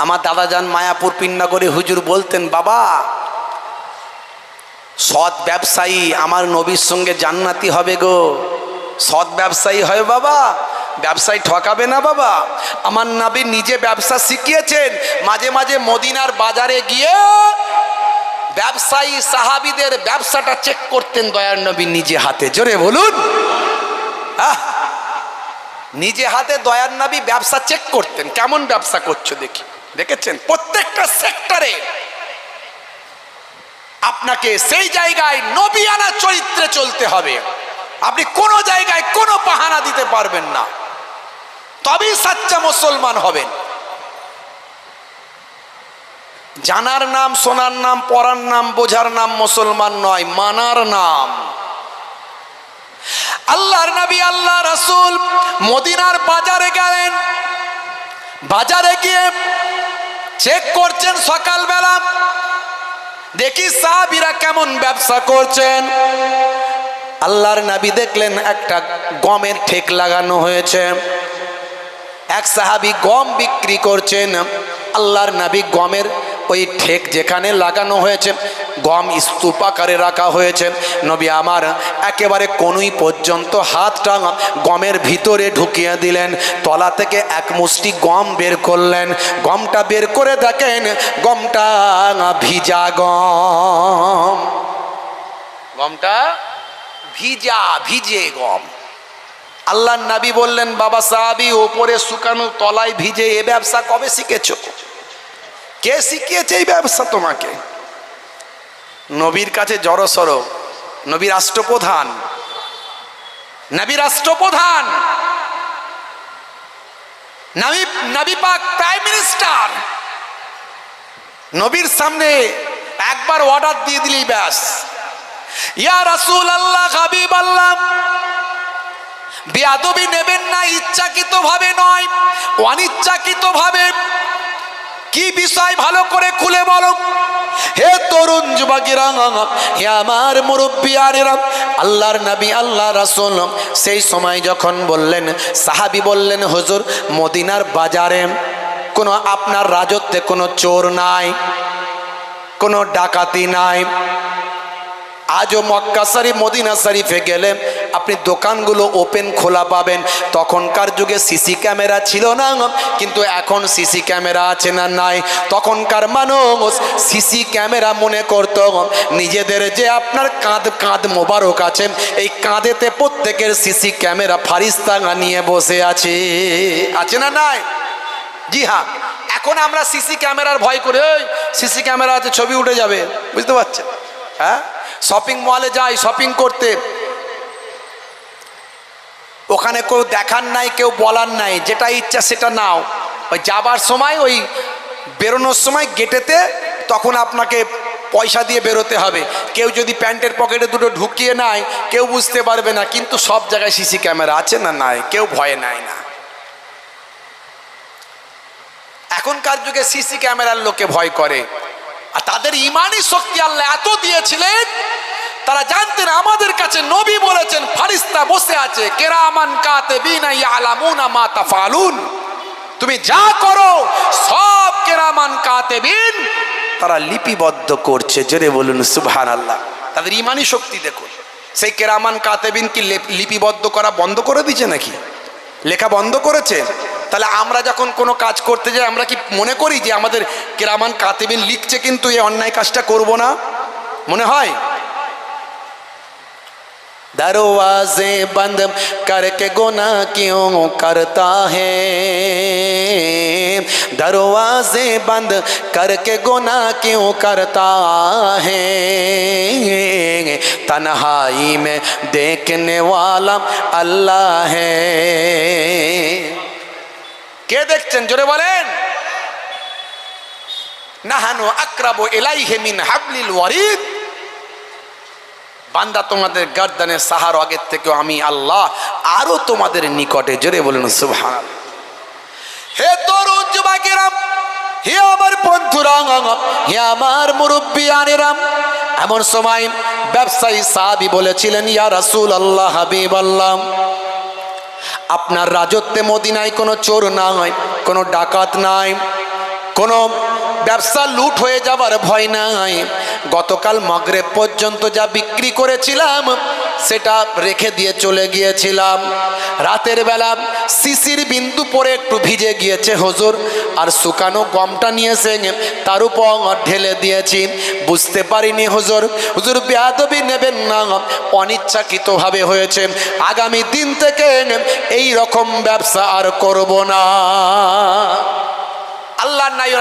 আমার দাদাজান মায়াপুর পিন্নাগরে হুজুর বলতেন, বাবা সৎ ব্যবসায়ী আমার নবীর সঙ্গে জান্নাতি হবে গো। সৎ ব্যবসায়ী হয় বাবা, ব্যবসায়ী ঠকাবে না বাবা। আমার নবী নিজে ব্যবসা শিখিয়েছেন। মাঝে মাঝে মদিনার বাজারে গিয়ে ব্যবসায়ী সাহাবীদের ব্যবসাটা চেক করতেন দয়ার নবী নিজে হাতে। জোরে বলুন। নিজে হাতে দয়ার নবী ব্যবসা চেক করতেন, কেমন ব্যবসা করছো দেখি। দেখেছেন? প্রত্যেকটা সেক্টরে আপনাকে সেই জায়গায় নবিয়ানা চরিত্রে চলতে হবে। আপনি কোন জায়গায় কোনো বাহানা দিতে পারবেন না, তবেই সাচ্চা মুসলমান হবেন। জানার নাম, শোনার নাম, পড়ার নাম, বোঝার নাম মুসলমান নয়, মানার নাম। আল্লাহর নবী আল্লাহ রাসূল মদিনার বাজারে গেলেন। বাজারে গিয়ে চেক করছেন সকালবেলা, দেখি সাহাবীরা কেমন ব্যবসা করছেন। আল্লাহর নবী দেখলেন একটা গমের ঠেক লাগানো হয়েছে, এক সাহাবী গম বিক্রি করছেন। আল্লাহর নবী গমের ওই ঠেক যেখানে লাগানো হয়েছে, গম স্তূপ আকারে রাখা হয়েছে, নবী আমার একেবারে কনুই পর্যন্ত হাতটা গমের ভিতরে ঢুকিয়ে দিলেন। তলা থেকে এক মুষ্টি গম বের করলেন। গমটা বের করে দেখেন গমটা ভিজা গম। গমটা ভিজা, ভিজে গম। আল্লাহর নবী বললেন, বাবা সাহাবী, ওপরে শুকানো তলায় ভিজে এ ব্যবসা কবে শিখেছো? কে শিখিয়েছে এই ব্যবসা তোমাকে? নবীর কাছে জড়সড়, নবী রাষ্ট্রপ্রধান, নবী রাষ্ট্রপ্রধান, নবী পাক প্রাইম মিনিস্টার। নবীর সামনে একবার অর্ডার দিয়ে দিলেই ব্যাস। ইয়া রাসূলুল্লাহ, হাবিবাল্লাহ, বেয়াদবি নেবেন না, ইচ্ছাকৃত ভাবে নয়, অনিচ্ছাকৃত ভাবে। কি বিষয় ভালো করে খুলে বলো। হে তরুণ যুবকেরা, হে আমার মুরব্বিয়ানেরা, আল্লাহর নবী আল্লাহ রাসূল সেই সময় যখন বললেন, সাহাবী বললেন, হুজুর মদিনার বাজারে কোনো আপনার রাজত্বে কোনো চোর নাই, কোনো ডাকাতি নাই, আজও মক্কা শরীফ মদিনা শরীফে গেলে আপনি দোকানগুলো ওপেন খোলা পাবেন। তখনকার যুগে সিসি ক্যামেরা ছিল না, কিন্তু এখন সিসি ক্যামেরা আছে না নাই? তখনকার মানুষ সিসি ক্যামেরা মনে করত নিজেদের যে আপনার কাঁধ মোবারক আছে, এই কাঁধেতে প্রত্যেকের সিসি ক্যামেরা ফারিস্তা নিয়ে বসে আছে না নাই? জি হ্যাঁ, এখন আমরা সিসি ক্যামেরার ভয় করে, ওই সিসি ক্যামেরা আছে ছবি উঠে যাবে, বুঝতে পারছেন? হ্যাঁ, শপিং মলে যাই শপিং করতে, ওখানে কেউ দেখার নাই, কেউ বলার নাই, যেটা ইচ্ছা সেটা নাও। ওই যাবার সময়, ওই বেরোনোর সময় গেটেতে তখন আপনাকে পয়সা দিয়ে বেরোতে হবে। কেউ যদি প্যান্টের পকেটে দুটো ঢুকিয়ে নেয় কেউ বুঝতে পারবে না, কিন্তু সব জায়গায় সিসি ক্যামেরা আছে না নাই? কেউ ভয়ে নেয় না। এখনকার যুগে সিসি ক্যামেরার লোকে ভয় করে। আর তাদের ইমানি শক্তি আল্লাহ এত দিয়েছিলেন, তারা জানতেন আমাদের কাছে নবী বলেছেন ফারিস্তা বসে আছে, কেরামান কাতিবিনা ইয়ালামুনা মা তাফআলুন, তুমি যা করো সব কেরামান কাতিবিন তারা লিপিবদ্ধ করছে। জোরে বলুন সুবহানাল্লাহ। তাদের ইমানি শক্তি দেখুন। সেই কেরামান কাতিবিন কি লিপিবদ্ধ করা বন্ধ করে দিয়েছে নাকি? লেখা বন্ধ করেছে? তাহলে আমরা যখন কোনো কাজ করতে যাই আমরা কি মনে করি যে আমাদের কেরামান কাতিবিন লিখছে কিন্তু এই অন্যায় কাজটা করব না? মনে হয়? दरवाजे बंद करके गुनाह क्यों करता है, दरवाजे बंद करके गुनाह क्यों करता है, तन्हाई में देखने वाला अल्लाह है। কে দেখছেন জোরে বলেন? নাহানু আকরাবু ইলাইহি মিন হাবলিল ওয়ারিদ, বান্দা তোমাদের গর্দানের সাহার আগের থেকেও আমি আল্লাহ আরো তোমাদের নিকটে। জোরে বলুন সুবহানাল্লাহ। হে তরুণ যুবকেরা, হে আমার বন্ধুরা, হে আমার মুরব্বিয়ানেরা, এমন সময় ব্যবসায়ী সাহাবী বলেছিলেন, ইয়া রাসূলুল্লাহ, হাবিবাল্লাহ, আপনার রাজত্বে মদিনায় কোনো চোর নাই, কোনো ডাকাত নাই, কোনো ব্যবসা লুট হয়ে যাবার ভয় নাই। গতকাল মাগরিব পর্যন্ত যা বিক্রি করেছিলাম সেটা রেখে দিয়ে চলে গিয়েছিলাম। রাতের বেলা শিশির বিন্দু পরে একটু ভিজে গিয়েছে হুজুর, আর শুকানো গমটা নিয়ে এসে তার উপর ঢেলে দিয়েছি। বুঝতে পারিনি হুজুর। হুজুর বেয়াদবি নেবেন না, অনিচ্ছাকৃতভাবে হয়েছে। আগামী দিন থেকে এই রকম ব্যবসা আর করব না। আল্লাহ নাই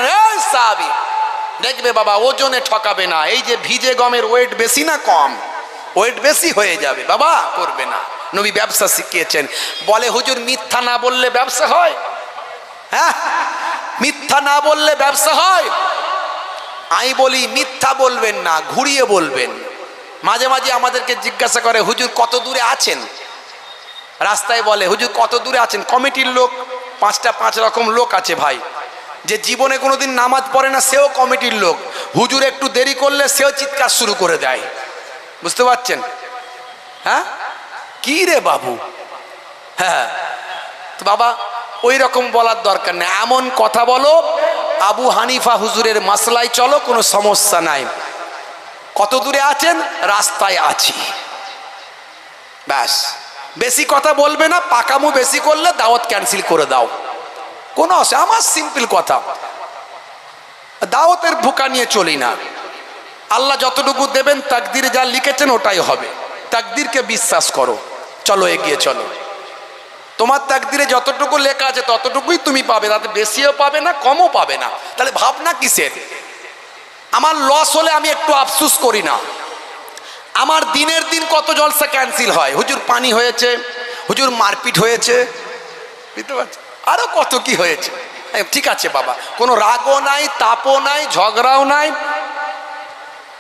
সাহাবী দেখবে বাবা ওজনে ঠকাবে না। এই যে ভিজে গমের ওয়েট বেশি না কম? ওয়েট বেশি হয়ে যাবে বাবা, করবে না। নবী ব্যবসা শিখিয়েছেন। বলে হুজুর মিথ্যা না বললে ব্যবসা হয়? হ্যাঁ, মিথ্যা না বললে ব্যবসা হয়? আমি বলি মিথ্যা বলবেন না, ঘুরিয়ে বলবেন। মাঝে মাঝে আমাদেরকে জিজ্ঞাসা করে হুজুর কত দূরে আছেন, রাস্তায় বলে হুজুর কত দূরে আছেন। কমিটির লোক 5 রকম লোক আছে ভাই, যে জীবনে কোনোদিন নামাজ পড়ে না সেও কমিটির লোক। হুজুর একটু দেরি করলে সেও চিৎকার শুরু করে দেয়। বুঝতে পারছেন? হ্যাঁ, কি রে বাবু? হ্যাঁ, তো বাবা ওই রকম বলার দরকার নেই। এমন কথা বলো আবু হানিফা হুজুরের মাসলায় চলো, কোনো সমস্যা নাই। কত দূরে আছেন? রাস্তায় আছি, ব্যাস। বেশি কথা বলবে না, পাকামো বেশি করলে দাওয়াত ক্যান্সেল করে দাও, কোনো অসুবিধা। আমার সিম্পল কথা, দাওয়াতের ভুকা নিয়ে চলি না। আল্লাহ যতটুকু দেবেন তাকদিরে যা লিখেছেন ওটাই হবে। তাকদিরকে বিশ্বাস করো, চলো এগিয়ে চলো। তোমার তাকদিরে যতটুকু লেখা আছে ততটুকুই তুমি পাবে, তাতে বেশিও পাবে না কমও পাবে না। তাহলে ভাবনা কিসের? আমার লস হলে আমি একটু আফসোস করি না। আমার দিনের দিন কত জলসা ক্যান্সেল হয়, হুজুর পানি হয়েছে, হুজুর মারপিট হয়েছে, বুঝতে পারছি, আরো কত কি হয়েছে। ঠিক আছে বাবা, কোনো রাগও নাই, তাপও নাই, ঝগড়াও নাই,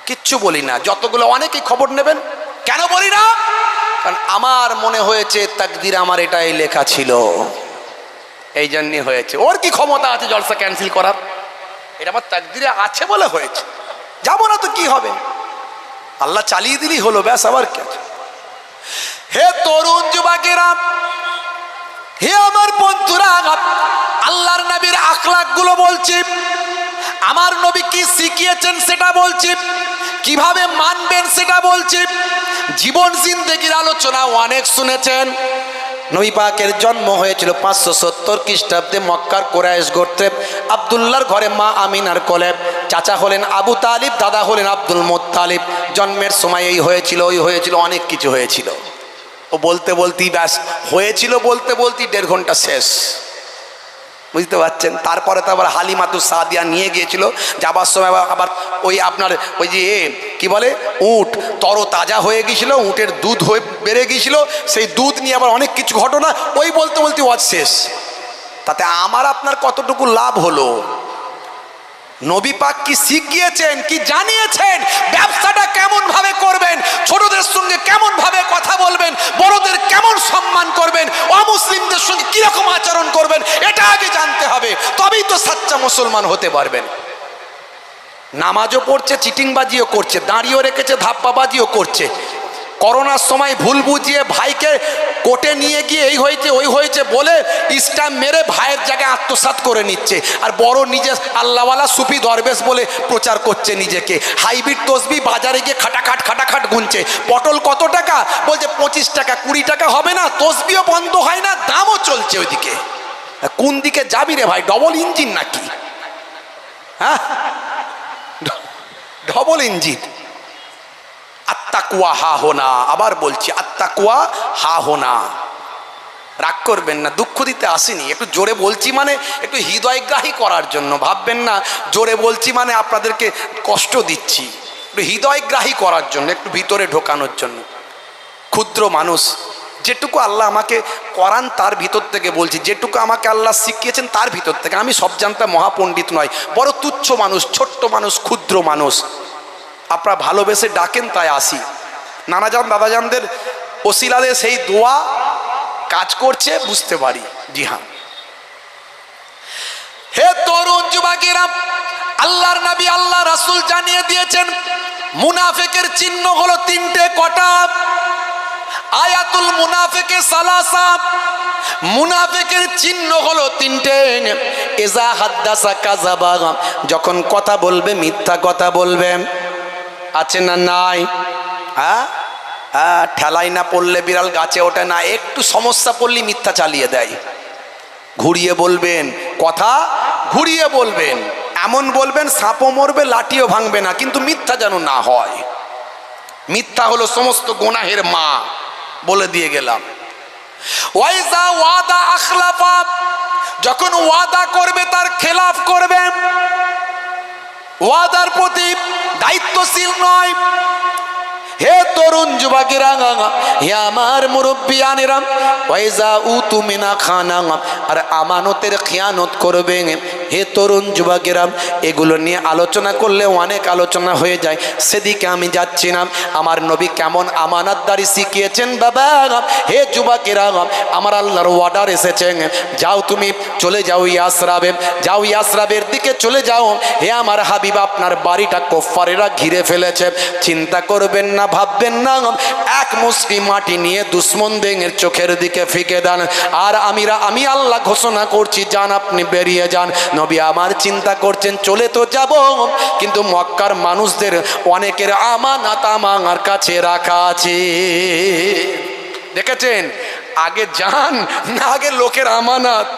কিচ্ছু বলি না। যতগুলো অনেকেই খবর নেবেন, কেন বলি না? কারণ আমার মনে হয়েছে তাকদির আমার এটাই লেখা ছিল, এই জন্যই হয়েছে। ওর কি ক্ষমতা আছে জলসা ক্যান্সেল করার? এটা আমার তাকদিরে আছে বলে হয়েছে, যাবো না তো কি হবে? আল্লাহ চালিয়ে দিলেই হলো, ব্যাস। আবার কি আছে? হে তরুণ যুবকেরা, হে আমার বন্ধুরা, আল্লাহর নবীর আখলাক গুলো বলছি। আমার নবী কি শিখিয়েছেন সেটা বলছি, কিভাবে মানবেন সেটা বলছি। জীবন জিন্দেগির আলোচনা অনেক শুনেছেন। নবী পাকের জন্ম হয়েছিল 570 খ্রিস্টাব্দে মক্কার কুরাইশ গোত্রে আব্দুল্লাহর ঘরে মা আমিনার কোলে। চাচা হলেন আবু তালিব, দাদা হলেন আব্দুল মুত্তালিব। জন্মের সময় এই হয়েছিল ওই হয়েছিল, অনেক কিছু হয়েছিল। ও বলতে বলতেই ব্যাস হয়েছিল, বলতে বলতেই 1.5 ঘন্টা শেষ, বুঝতে পারছেন। তারপরে তো আবার হালিমাতু সাদিয়া নিয়ে গিয়েছিল, যাবার সময় আবার ওই আপনার ওই যে কি বলে উট তরতাজা হয়ে গিয়েছিল, উটের দুধ হয়ে বেড়ে গিয়েছিল, সেই দুধ নিয়ে আবার অনেক কিছু ঘটনা, ওই বলতে বলতে ওয়াজ শেষ। তাতে আমার আপনার কতটুকু লাভ হলো? নবী পাক কি শিখিয়েছেন, কি জানিয়েছেন, ব্যবসাটা কেমন ভাবে করবেন, ছোটদের সঙ্গে কেমন ভাবে কথা বলবেন, বড়দের কেমন সম্মান করবেন, অমুসলিমদের সঙ্গে কিরকম আচরণ করবেন, এটা আগে জানতে হবে, তবেই তো সাচ্চা মুসলমান হতে পারবেন। নামাজও পড়ছে, চিটিংবাজিও করছে, দাঁড়িয়েও রেখেছে, ধাপ্পাবাজিও করছে। করোনার সময় ভুল বুঝিয়ে ভাইকে কোর্টে নিয়ে গিয়ে এই হয়েছে ওই হয়েছে বলে স্ট্যাম্প মেরে ভাইয়ের জায়গায় আত্মসাৎ করে নিচ্ছে, আর বড় নিজে আল্লাহওয়ালা সুফি দরবেশ বলে প্রচার করছে নিজেকে। হাইব্রিড তসবি বাজারে গিয়ে খাটাখাট গুনছে। পটল কত টাকা? বলছে 25 টাকা, 20 টাকা হবে না। তসবিও বন্ধ হয় না, দামও চলছে ওইদিকে। কোন দিকে যাবি রে ভাই? ডবল ইঞ্জিন নাকি? হ্যাঁ, ডবল ইঞ্জিন। আত্তাকুয়া হা হোনা, আবার বলছি আত্তাকুয়া হা হোনা। রাগ করবেন না, দুঃখ দিতে আসেনি, একটু জোরে বলছি মানে একটু হৃদয়গ্রাহী করার জন্য। ভাববেন না জোরে বলছি মানে আপনাদেরকে কষ্ট দিচ্ছি, একটু হৃদয়গ্রাহী করার জন্য, একটু ভিতরে ঢোকানোর জন্য। ক্ষুদ্র মানুষ, যেটুকু আল্লাহ আমাকে করান তার ভিতর থেকে বলছি, যেটুকু আমাকে আল্লাহ শিখিয়েছেন তার ভিতর থেকে। আমি সব জানতা মহাপণ্ডিত নয়, বড় তুচ্ছ মানুষ, ছোট্ট মানুষ, ক্ষুদ্র মানুষ। আপনারা ভালোবেসে ডাকেন তাই আসি। নানাজান দাদাজানদের ওসিলাতে সেই দোয়া কাজ করছে, বুঝতে পারি। জি হ্যাঁ, হে তরুণ যুবকেরা, আল্লাহর নবী আল্লাহ রাসূল জানিয়ে দিয়েছেন মুনাফিকের চিহ্ন হলো 3টে। কটা? আয়াতুল মুনাফিকে সালাসা, মুনাফিকের চিহ্ন হলো 3টে। ইজা হাদ্দাসা কাযাবা, যখন কথা বলবে মিথ্যা কথা বলবে। আছে না নাই? হ্যাঁ, ঠেলাই না পড়লে বিড়াল গাছে ওঠে না, একটু সমস্যা পড়লে মিথ্যা চালিয়ে দেয়। ঘুরিয়ে বলবেন, কথা ঘুরিয়ে বলবেন, এমন বলবেন সাপও মরবে লাঠিও ভাঙবে না, কিন্তু মিথ্যা যেন না হয়। মিথ্যা হলো সমস্ত গুনাহের মা, বলে দিয়ে গেলাম। ওয়াইজা ওয়াদা আখলাফা, যখন ওয়াদা করবে তার খেলাফ করবে, ওয়াদার প্রতি দায়িত্বশীল নয়। হে তরুণ যুবকেরা, হে আমার মুরব্বিয়ানেরা, ওয়াইজা উতুমিনা খানা, আর আমানতের খেয়ানত করবে। হে তরুণ যুবকেরা, এগুলো নিয়ে আলোচনা করলে অনেক আলোচনা হয়ে যায়, সেদিকে আমি যাচ্ছি না। আমার নবী কেমন আমানতদারি শিখিয়েছেন বাবা। হে যুবকেরা, আমার আল্লাহর অর্ডার এসেছে, যাও তুমি চলে যাও ইয়াসরাবে, যাও ইয়াসরাবের দিকে চলে যাও। হে আমার হাবিব, আপনার বাড়িটা কুফারেরা ঘিরে ফেলেছে, চিন্তা করবেন না, ভাববেন না, এক মুষ্টি মাটি নিয়ে দুশমনদের চোখের দিকে ফিকে দেন। আর আমি আল্লাহ ঘোষণা করছি, যান, আপনি বেরিয়ে যান। নবী আমার চিন্তা করছেন চলে তো যাব, কিন্তু মক্কার মানুষদের অনেকের আমানত আমার কাছে রাখা আছে। দেখেছেন, আগে যান না আগে লোকের আমানত?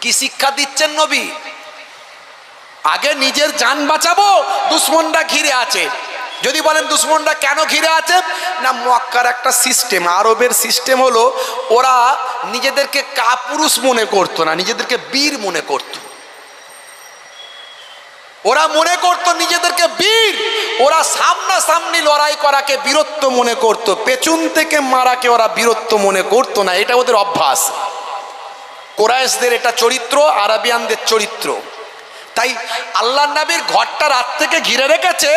কি শিক্ষা দিচ্ছেন নবী? আগে নিজের জান বাঁচাবো, দুশমনরা ঘিরে আছে। যদি বলেন দুশমনরা কেন ঘিরে আছে, না মক্কার একটা সিস্টেম, আরবের সিস্টেম হলো ওরা নিজেদেরকে কাপুরুষ মনে করতো না, নিজেদেরকে বীর মনে করত। ওরা মনে করত নিজেদেরকে বীর, ওরা সামনাসামনি লড়াই করাকে বীরত্ব মনে করত, পেছন থেকে মারাকে ওরা বীরত্ব মনে করত না। এটা ওদের অভ্যাস। কুরাইশদের এটা চরিত্র, আরাবিয়ানদের চরিত্র। তাই আল্লাহ নবীর ঘরটা রাত থেকে ঘিরে রেখেছে,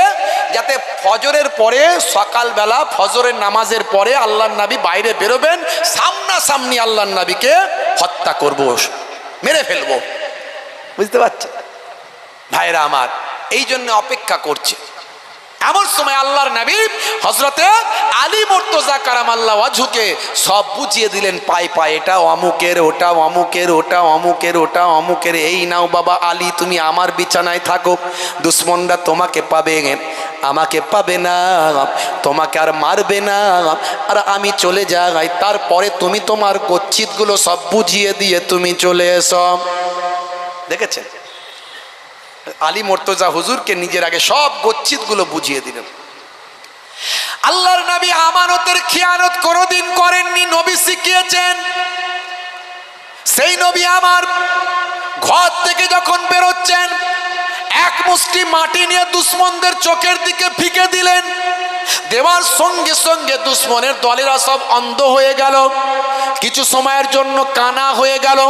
যাতে ফজরের পরে, সকালবেলা ফজরের নামাজের পরে আল্লাহ নবী বাইরে বেরোবেন, সামনাসামনি আল্লাহ নবীকে হত্যা করব, মেরে ফেলবো। বুঝতে পারছেন ভাইরা আমার? এই জন্য অপেক্ষা করছে। এমন সময় আল্লাহর নবী হযরতে আলী মুর্তজা কারামাল্লাহু ওয়াজহুকে সব বুঝিয়ে দিলেন পায় পায়, এটা অমুকের, ওটা অমুকের, ওটা অমুকের, ওটা অমুকের। এই নাও বাবা আলী, তুমি আমার বিছানায় থাকো, দুশ্মনরা তোমাকে পাবে, আমাকে পাবে না, তোমাকে আর মারবে না, আর আমি চলে যাই, তারপরে তুমি তোমার গচ্ছিতগুলো সব বুঝিয়ে দিয়ে তুমি চলে এসো। দেখেছেন আলী মুর্তজা হুজুরকে নিজের আগে সব গচ্ছিতগুলো বুঝিয়ে দিলেন। আল্লাহর নবী আমানতের খিয়ানত কোনোদিন করেননি, নবী শিখিয়েছেন। সেই নবী আমার ঘর থেকে যখন বেরোচ্ছেন এক মুষ্টি মাটি নিয়ে দুশ্মনদের চোখের দিকে ফিকে দিলেন, দেওয়ার সঙ্গে সঙ্গে দুশ্মনের দলেরা সব অন্ধ হয়ে গেল, কিছু সময়ের জন্য কানা হয়ে গেল।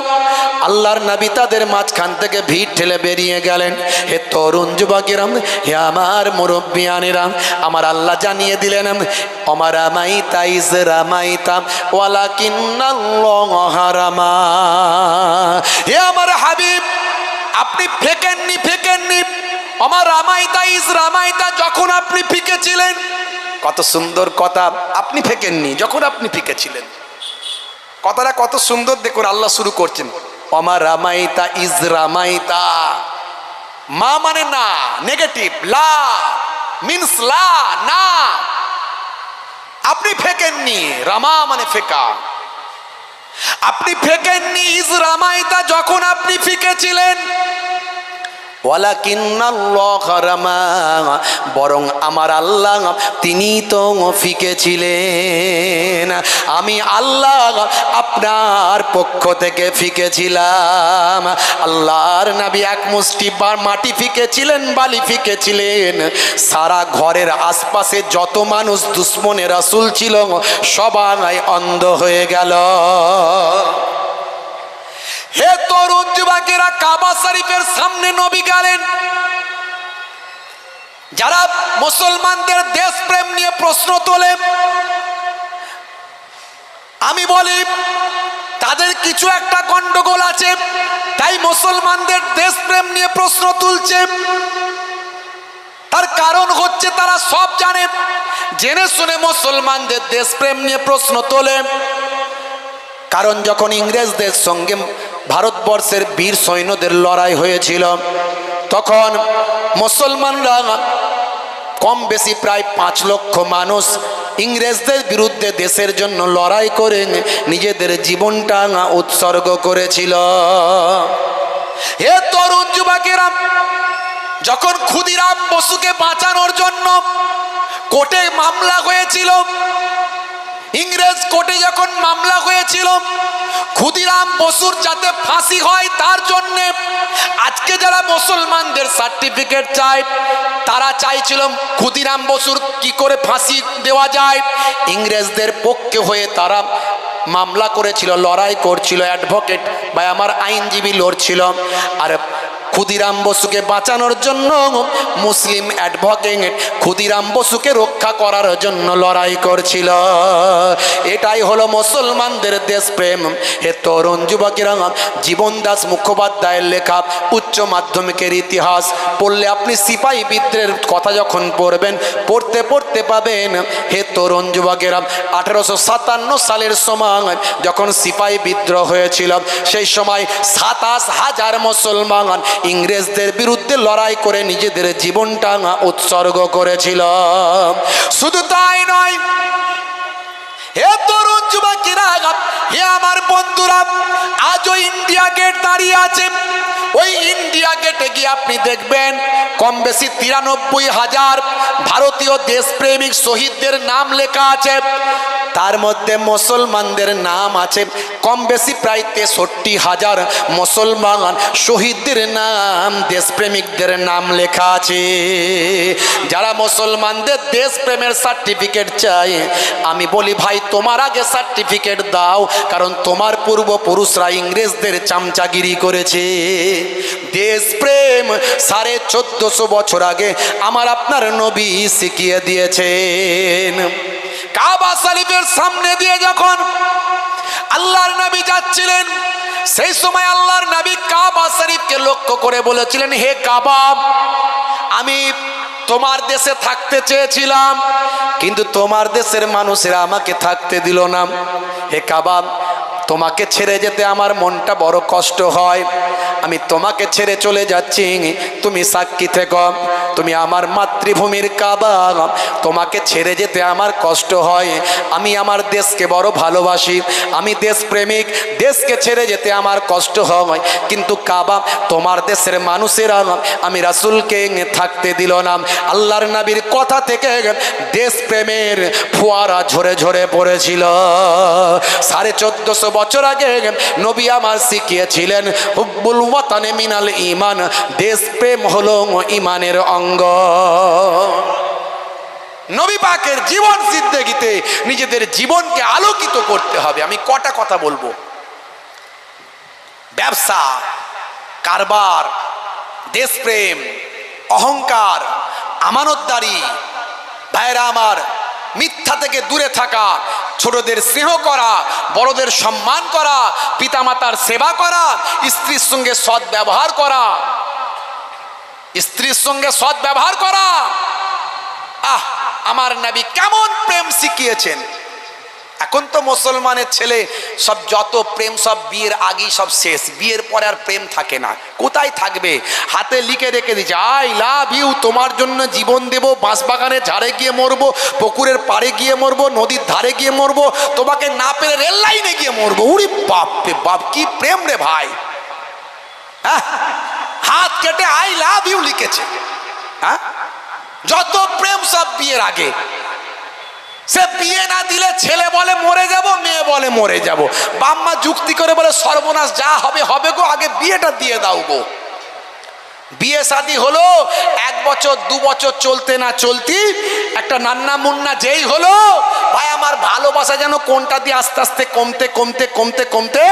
আল্লাহর নবী তাদের মাঝখান থেকে ভিড় ঠেলে বেরিয়ে গেলেন। হে তরুণ যুবকেরা, হে আমার মুরব্বিয়ানেরা, আমার আল্লাহ জানিয়ে দিলেন আমার রামাইতা ইজ রামাইতা ওয়ালাকিন্নাল্লাহা রামা। হে আমার হাবিব, আপনি ফেকেননি, ফেকেননি, আমার রামাইতা ইজ রামাইতা, যখন আপনি ফিকেছিলেন। কত সুন্দর কথা, আপনি ফেকেননি, যখন আপনি ফিকেছিলেন। কথাটা কত সুন্দর দেখুন, আল্লাহ শুরু করছেন আমার রামাইতা ইজ রামাইতা। মা মানে না, নেগেটিভ, লা মিন্স লা, না, আপনি ফেকেননি, রামা মানে ফেকা, আপনি ফেকেননি, ইজ রামাইতা, যখন আপনি ফিকেছিলেন। ওয়ালাকিন্নাল্লাহা রামা, বরং আমার আল্লাহ তিনি তো ফিকেছিলেন, আমি আল্লাহ আপনার পক্ষ থেকে ফিকেছিলাম। আল্লাহর নবী এক মুষ্টি মাটি ফিকেছিলেন, বালি ফিকেছিলেন, সারা ঘরের আশপাশে যত মানুষ দুশ্মনে রাসূল ছিল সবাই অন্ধ হয়ে গেল। হে তরুণ যুবকেরা, কাবা শরীফের সামনে নবী গেলেন। যারা মুসলমানদের দেশপ্রেম নিয়ে প্রশ্ন তোলে, আমি বলি তাদের কিছু একটা গন্ডগোল আছে, তাই মুসলমানদের দেশপ্রেম নিয়ে প্রশ্ন তুলছে। তার কারণ হচ্ছে তারা সব জানে, জেনে শুনে মুসলমানদের দেশপ্রেম নিয়ে প্রশ্ন তোলে। কারণ যখন ইংরেজদের সঙ্গে ভারতবর্ষের বীর সৈন্যদের লড়াই হয়েছিল, তখন মুসলমানরা কম বেশি প্রায় 5 লক্ষ মানুষ ইংরেজদের বিরুদ্ধে দেশের জন্য লড়াই করে নিজেদের জীবনটা উৎসর্গ করেছিল। হে তরুণ যুবকেরা, যখন ক্ষুদিরাম বসুকে বাঁচানোর জন্য কোর্টে মামলা হয়েছিল, ইংরেজ কোর্টে যখন মামলা হয়েছিল ক্ষুদিরাম বসুর যাতে ফাঁসি হয়, তার জন্য আজকে যারা মুসলমানদের সার্টিফিকেট চায়, তারা চাইছিল ক্ষুদিরাম বসুর কি করে ফাঁসি দেওয়া যায়। ইংরেজদের পক্ষে হয়ে তারা মামলা করেছিল, লড়াই করছিল, অ্যাডভোকেট বা আমার আইনজীবী লড়ছিল। আর ক্ষুদিরাম বসুকে বাঁচানোর জন্য মুসলিম অ্যাডভোকেট ক্ষুদিরাম বসুকে রক্ষা করার জন্য লড়াই করছিল। এটাই হলো মুসলমানদের দেশপ্রেম। হে তরুণ যুবকেরা, জীবন দাস মুখোপাধ্যায়ের লেখা উচ্চ মাধ্যমিকের ইতিহাস পড়লে আপনি সিপাহী বিদ্রোহের কথা যখন পড়বেন, পড়তে পড়তে পাবেন, হে তরুণ যুবকেরা, 1857 সালের সময় যখন সিপাহী বিদ্রোহ হয়েছিল, সেই সময় 27,000 মুসলমান ইংরেজদের বিরুদ্ধে লড়াই করে নিজেদের জীবনটা উৎসর্গ করেছিল। শুধু তাই নয়, হে তরুণ যুবকেরা, হে আমার বন্ধুরা, আজও ইন্ডিয়া গেট দাঁড়িয়ে আছে। ওই ইন্ডিয়া গেটে গিয়ে আপনি দেখবেন কম বেশি 93,000 ভারতীয় দেশপ্রেমিক শহীদদের নাম লেখা আছে। তার মধ্যে মুসলমানদের নাম আছে কম বেশি প্রায় 63,000 মুসলমান শহীদদের নাম, দেশপ্রেমিকদের নাম লেখা আছে। যারা মুসলমানদের দেশপ্রেমের সার্টিফিকেট চায়, আমি বলি ভাই তোমার আগে সার্টিফিকেট দাও, কারণ তোমার পূর্বপুরুষরা ইংরেজদের চামচাগিরি করেছে। দেশপ্রেম 1450 বছর আগে আমার আপনার নবী শিখিয়ে দিয়েছেন। কাবা শরীফের সামনে দিয়ে যখন আল্লাহর নবী যাচ্ছিলেন, সেই সময় আল্লাহর নবী কাবা শরীফকে লক্ষ্য করে বলেছিলেন, হে কাবা, আমি তোমার দেশে থাকতে চেয়েছিলাম, কিন্তু তোমার দেশের মানুষেরা আমাকে থাকতে দিল না। হে কাবা, তোমাকে ছেড়ে যেতে আমার মনটা বড় কষ্ট হয়। আমি তোমাকে ছেড়ে চলে যাচ্ছি, তুমি সাক্ষী থেকো। তুমি আমার মাতৃভূমির কাবা, তোমাকে ছেড়ে যেতে আমার কষ্ট হয়। আমি আমার দেশকে বড় ভালোবাসি, আমি দেশপ্রেমিক, দেশকে ছেড়ে যেতে আমার কষ্ট হয়। কিন্তু কাবা, তোমার দেশের মানুষেরা আমি রাসূলকে থাকতে দিল না। আল্লাহর নবীর কথা থেকে দেশপ্রেমের ফোয়ারা ঝরে ঝরে পড়েছিল। 1450 বছর আগে নবী আমার শিখিয়েছিলেন, হুব্বুল ওয়াতানে মিনাল ঈমান, দেশপ্রেম হলো ঈমানের অঙ্গ। নবী পাকের জীবন জিন্দেগিতে নিজেদের জীবনকে আলোকিত করতে হবে। আমি কটা কথা বলবো। ব্যবসা, কারবার, দেশপ্রেম, অহংকার, আমানতদারি, ভাইরা আমার, মিথ্যা থেকে দূরে থাকা, ছোটদের স্নেহ করা, বড়দের সম্মান করা, পিতামাতার সেবা করা, স্ত্রীর সঙ্গে সৎ ব্যবহার করা, স্ত্রীর সঙ্গে সৎ ব্যবহার করা। আমার নবী কেমন প্রেম শিখিয়েছেন। এখন তো মুসলমানের ছেলে সব যত প্রেম সব বিয়ের আগেই সব শেষ, বিয়ের পরে আর প্রেম থাকে না। কোথায় থাকবে? হাতে লিখে রেখে দিচ্ছে, আই লাভ ইউ, তোমার জন্য জীবন দেব, বাঁশবাগানের ঝাড়ে গিয়ে মরবো, পুকুরের পাড়ে গিয়ে মরবো, নদীর ধারে গিয়ে মরবো, তোমাকে না পেলে রেল লাইনে গিয়ে মরবো। উরি বাপ রে বাপ, কি প্রেম রে ভাই। হ্যাঁ, হাত কেটে আই লাভ ইউ লিখেছে। হ্যাঁ, যত প্রেম সব বিয়ের আগে। সে বিয়ে না দিলে ছেলে বলে মরে যাব, মেয়ে বলে মরে যাব। বাম্মা যুক্তি করে বলে সর্বনাশ, যা হবে হবে গো, আগে বিয়েটা দিয়ে দাও গো। বিয়ে শাদী হলো, 1 বছর 2 বছর চলতে না চলতি একটা নান্না মুন্না যেই হলো, ভাই আমার ভালোবাসা যেন কোনটা দিয়ে আস্তে আস্তে কমতে কমতে কমতে কমতে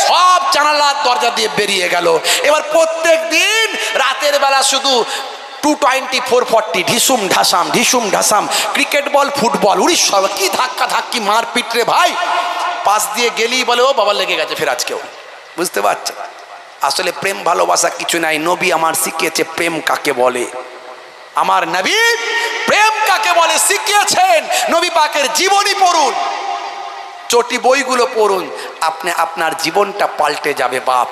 সব জানালার দরজা দিয়ে বেরিয়ে গেল। এবার প্রত্যেক দিন রাতের বেলা শুধু 220 440 ঢিসুম ঢাসাম ঢিসুম ঢাসাম, ক্রিকেট বল, ফুটবল, উড়িষ্যা কি ধাক্কা ধাক্কি মারপিট রে ভাই। পাশ দিয়ে গেলেই বলে ও বাবা লেগে গেছে ফের আজকেও। বুঝতে পারছে? আসলে প্রেম ভালোবাসা কিছু নাই। নবী আমার শিখিয়েছে প্রেম কাকে বলে। আমার নবী প্রেম কাকে বলে শিখিয়েছেন। নবী পাকের জীবনী পড়ুন, চটি বইগুলো পড়ুন, আপনি আপনার জীবনটা পাল্টে যাবে বাপ।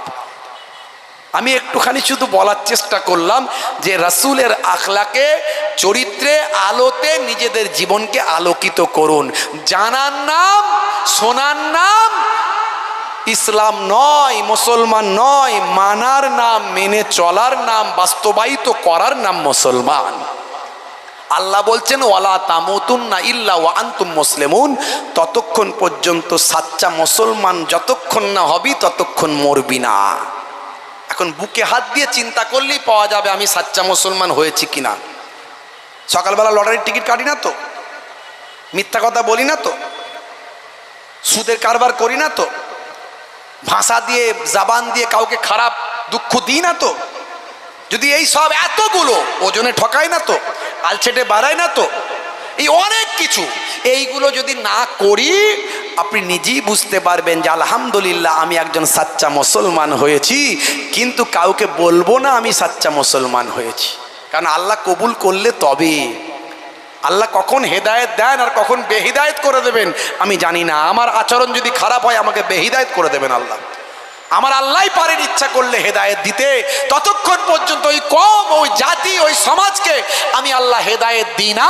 আমি একটুখানি শুধু বলার চেষ্টা করলাম যে রাসূলের আখলাকে, চরিত্রে, আলোতে নিজেদের জীবনকে আলোকিত করুন। জানার নাম, শোনার নাম ইসলাম নয়, মুসলমান নয়। মানার নাম, মেনে চলার নাম, বাস্তবায়িত করার নাম মুসলমান। আল্লাহ বলছেন ওয়ালা তামুতুন্না ইল্লা ওয়া আনতুম মুসলিমুন, ততক্ষণ পর্যন্ত সাচ্চা মুসলমান যতক্ষণ না হবি ততক্ষণ মরবি না। এখন বুকে হাত দিয়ে চিন্তা করলেই পাওয়া যাবে আমি সাচ্চা মুসলমান হয়েছি কিনা। সকালবেলা লটারির টিকিট কাটি না তো, মিথ্যা কথা বলি না তো, সুদের কারবার করি না তো, ভাষা দিয়ে জবান দিয়ে কাউকে খারাপ দুঃখ দিই না তো, যদি এই সব এতগুলো ওজনে ঠকাই না তো, আলছেটে বাড়াই না তো, এই অনেক কিছু, এইগুলো যদি না করি আপনি নিজেই বুঝতে পারবেন যে আলহামদুলিল্লাহ আমি একজন সাচ্চা মুসলমান হয়েছি। কিন্তু কাউকে বলবো না আমি সাচ্চা মুসলমান হয়েছি, কারণ আল্লাহ কবুল করলে তবে। আল্লাহ কখন হেদায়েত দেন আর কখন বেহিদায়েত করে দেবেন আমি জানি না। আমার আচরণ যদি খারাপ হয় আমাকে বেহিদায়েত করে দেবেন আল্লাহ। আমার আল্লাহই পারেন ইচ্ছা করলে হেদায়েত দিতে। ততক্ষণ পর্যন্ত ওই কওম, ওই জাতি, ওই সমাজকে আমি আল্লাহ হেদায়েত দিই না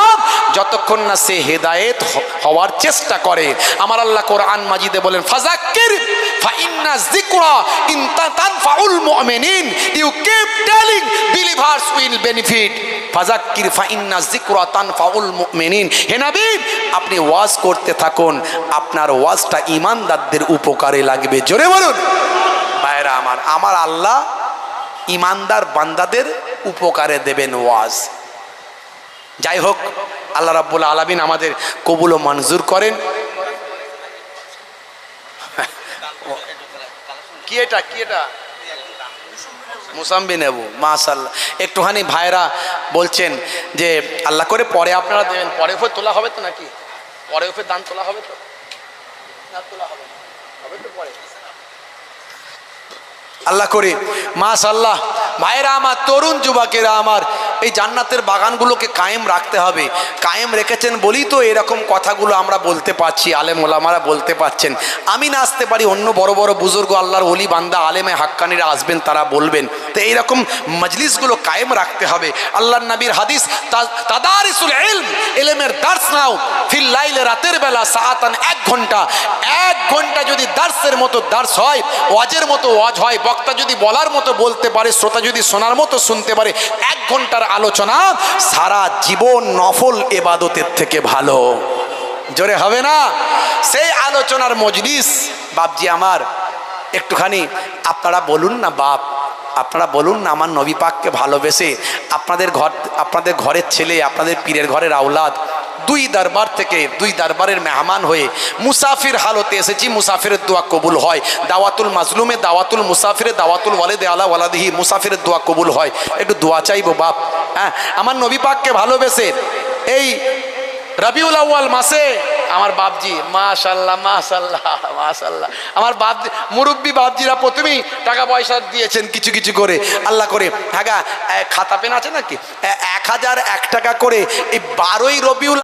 যতক্ষণ না সে হেদায়েত হওয়ার চেষ্টা করে। আমার আল্লাহ কোরআন মাজিদে বলেন ফাযাক্কির ফাইন্না যিকরা ইন তানফাউল মুমিনিন, you keep telling believers will benefit. ফাযাক্কির ফাইন্না যিকরা তানফাউল মুমিনিন, হে নবী আপনি ওয়াজ করতে থাকুন, আপনার ওয়াজটা ঈমানদারদের উপকারে লাগবে। জোরে বলুন ভাইরা আমার। আমার আল্লাহ ঈমানদার বান্দাদের উপকারে দেবেন ওয়াজ। যাই হোক, আল্লাহ রাব্বুল আলামিন আমাদের কবুল ও মঞ্জুর করেন। কি এটা কি এটা মুসাম্বি নেব, মাশাআল্লাহ। একটুখানি ভাইরা বলছেন যে আল্লাহ করে পরে আপনারা দেবেন, পরে ফের তোলা হবে তো নাকি? পরে ফের দান তোলা হবে তো না? তোলা হবে, হবে তো পরে। আল্লাহ করে মাশাআল্লাহ। ভাইরা আমার, তরুণ যুবকেরা আমার, এই জান্নাতের বাগানগুলোকে কায়েম রাখতে হবে। কায়েম রেখেছেন বলেই তো এরকম কথাগুলো আমরা বলতে পারছি, আলেম ওলামারা বলতে পারছেন। আমি না আসতে পারি, অন্য বড় বড় বুজুর্গ আল্লাহর ওলি বান্দা আলেমে হাক্কানিরা আসবেন, তারা বলবেন। তো এইরকম মজলিসগুলো কায়েম রাখতে হবে। আল্লাহর নবীর হাদিস, তাদারিসুল ইলম, ইলমের দার্স নাও ফিল লাইলে, রাতের বেলা সাআতান, 1 ঘন্টা। 1 ঘন্টা যদি দার্সের মতো দার্স হয়, ওয়াজের মতো ওয়াজ হয়, বক্তা যদি বলার মতো বলতে পারে, শ্রোতা যদি শোনার মতো শুনতে পারে, 1 ঘন্টার আলোচনা সারা জীবন নফল ইবাদতের থেকে ভালো। জোরে হবে না? সেই আলোচনার মজলিস। বাপজি আমার, একটুখানি আপনারা বলুন না বাপ, আপনারা বলুন না, আমার নবী পাককে ভালোবেসে আপনাদের ঘরের ছেলে, আপনাদের পীরের ঘরের আওলাদ, 2 দরবার থেকে 2 দরবারের মেহমান হয়ে মুসাফির হালতে এসেছি। মুসাফিরের দোয়া কবুল হয়। দাওয়াতুল মাজলুমে, দাওয়াতুল মুসাফিরে, দাওয়াতুল ওয়ালিদে আলা ওয়ালাদিহি, মুসাফিরের দোয়া কবুল হয়। একটু দোয়া চাইবো বাপ। হ্যাঁ, আমার নবী পাককে ভালোবেসে এই রবিউল আউয়াল মাসে আমার বাপজি, মাশাল্লাহ মাশাল্লাহ মাশাল্লাহ, আমার বাপ মুরব্বী বাপজিরা প্রথমেই টাকা পয়সা দিয়েছেন কিছু কিছু করে, আল্লাহ করে। হ্যাঁ, খাতা পেন আছে নাকি? 1001 টাকা করে এই 12ই রবিউল